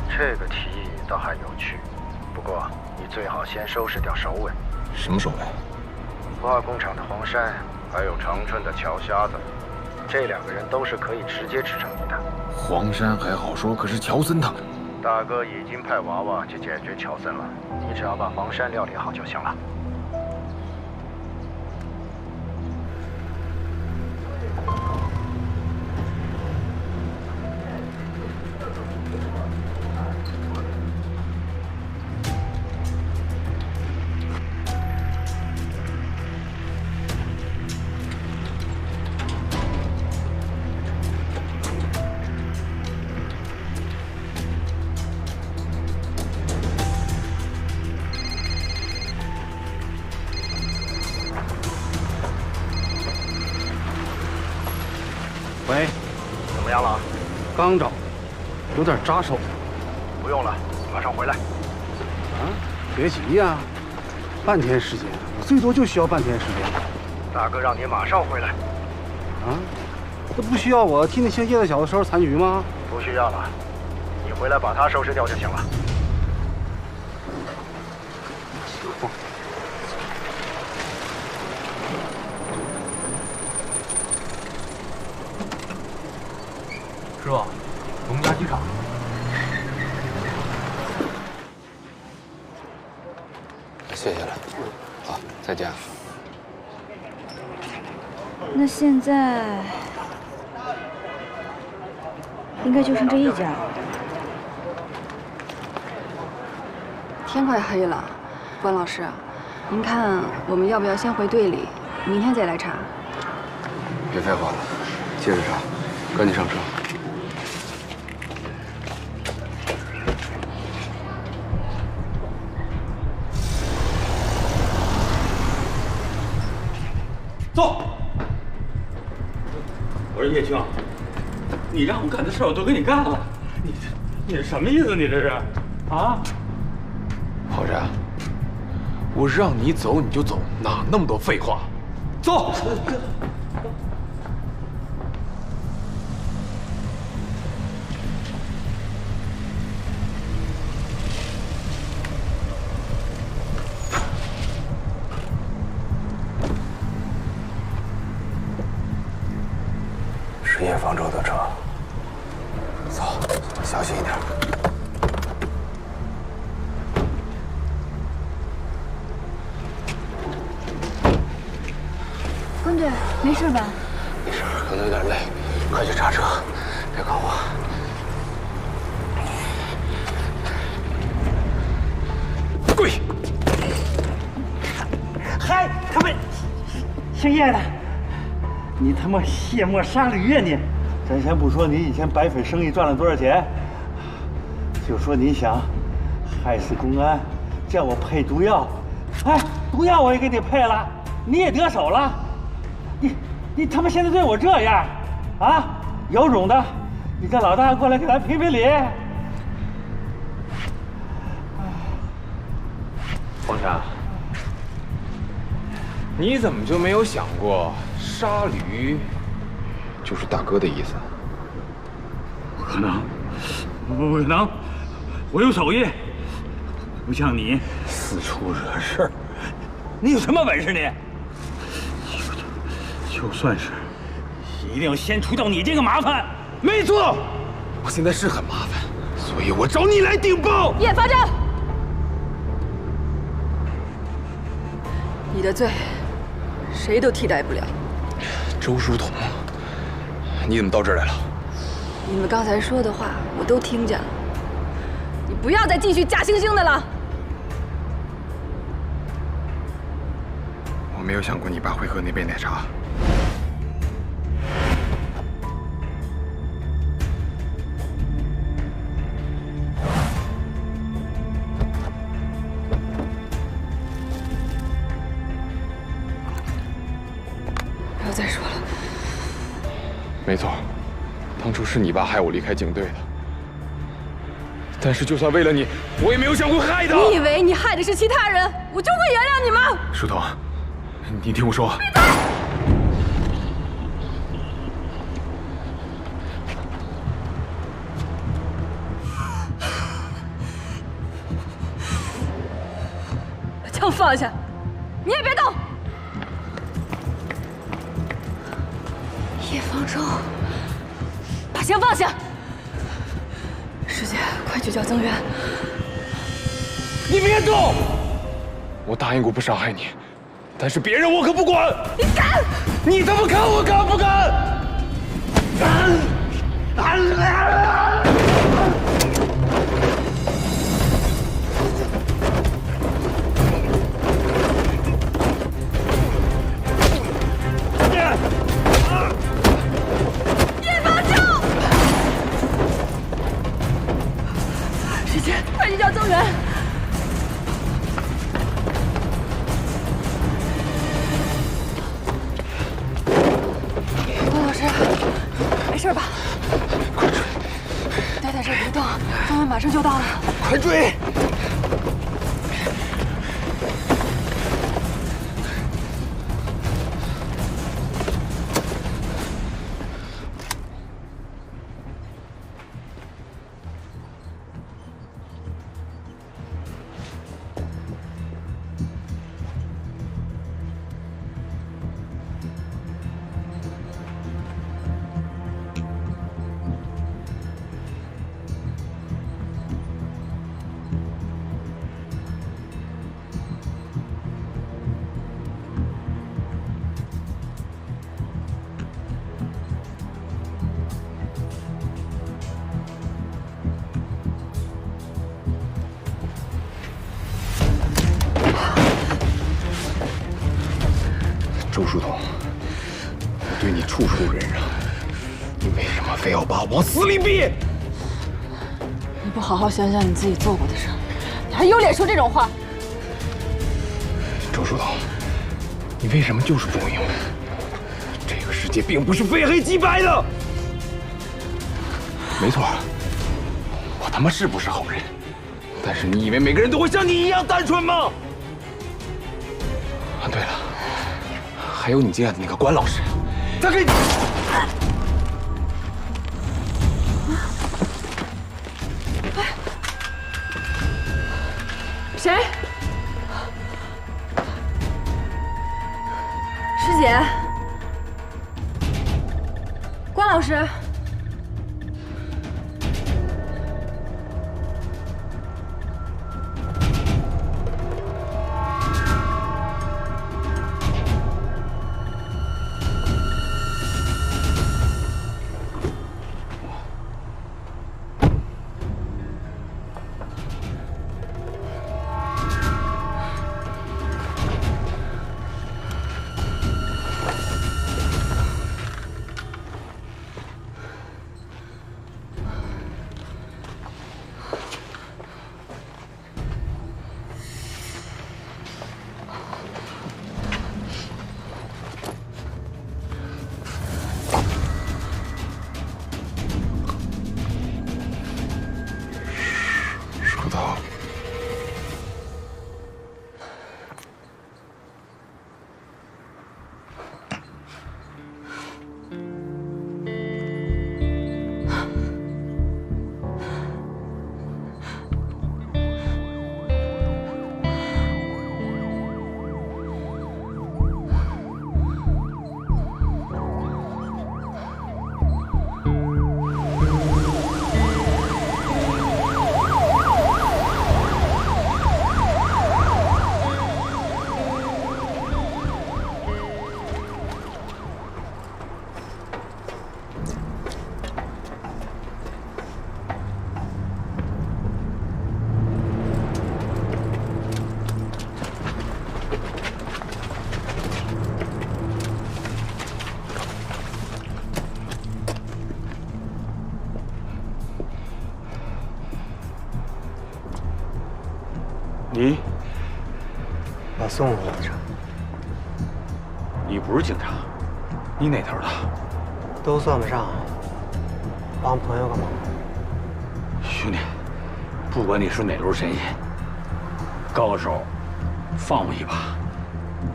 这个提议 倒还有趣，不过你最好先收拾掉首尾。什么首尾？化工厂的黄山，还有长春的乔瞎子，这2个人都是可以直接支撑你的。黄山还好说，可是乔森他们，大哥已经派娃娃去解决乔森了，你只要把黄山料理好就行了。喂，怎么样了？刚找，有点扎手。不用了，马上回来。啊，别急呀，半天时间，我最多就需要半天时间。大哥让你马上回来。啊，这不需要我替那些叶子小子收拾残局吗？不需要了，你回来把他收拾掉就行了。情况。 师傅，农家机场。谢谢了，好，再见。那现在应该就剩这一家了。天快黑了，关老师，您看我们要不要先回队里，明天再来查？别废话了，接着查，赶紧上车。 走！我说叶青，你让我干的事我都给你干了，你是什么意思？你这是啊？郝然，我让你走你就走，哪那么多废话？走！是叶方舟的车，走，小心一点。关队，没事吧？没事，可能有点累，快去查车，别搞我。跪！嗨，他们姓叶的。 你他妈卸磨杀驴呀你！咱先不说你以前白粉生意赚了多少钱，就说你想害死公安，叫我配毒药，哎，毒药我也给你配了，你也得手了，你他妈现在对我这样，啊？有种的，你这老大过来给咱评评理。黄山，你怎么就没有想过杀驴就是大哥的意思？不可能，不可能，我有手艺，不像你四处惹事儿。你有什么本事你？就算是，一定要先除掉你这个麻烦。没错，我现在是很麻烦，所以我找你来顶包。叶方正，你的罪，谁都替代不了。周书童，你怎么到这儿来了？你们刚才说的话我都听见了，你不要再继续假惺惺的了。我没有想过你爸会喝那杯奶茶。不要再说了。没错，当初是你爸害我离开警队的。但是就算为了你，我也没有想过害他。你以为你害的是其他人，我就会原谅你吗？书童，你听我说。把枪放下，你也别动。叶方舟，把枪放下。师姐，快去叫增援！你别动！我答应过不伤害你，但是别人我可不管。你敢？你他妈看我敢不敢？叶方舟！师姐，快去叫增援！关老师，没事吧？快追！待在这儿别动，增援马上就到了。快追！周书童，我对你处处忍让，你为什么非要把我往死里逼？你不好好想想你自己做过的事，你还有脸说这种话？周书童，你为什么就是不明白？这个世界并不是非黑即白的。没错，我他妈是不是好人？但是你以为每个人都会像你一样单纯吗？啊，对了，还有你敬爱的那个关老师，他给你。谁？师姐，关老师。你，我送你一程。你不是警察，你哪头的？都算不上，帮朋友个忙。兄弟，不管你是哪路神仙，高手，放我一把，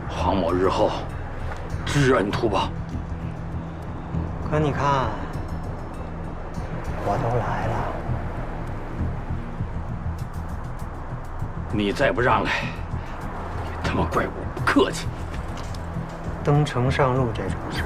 还我日后知恩图报。可你看，我都来了，你再不让开，你他妈怪我不客气。登城上路这种事，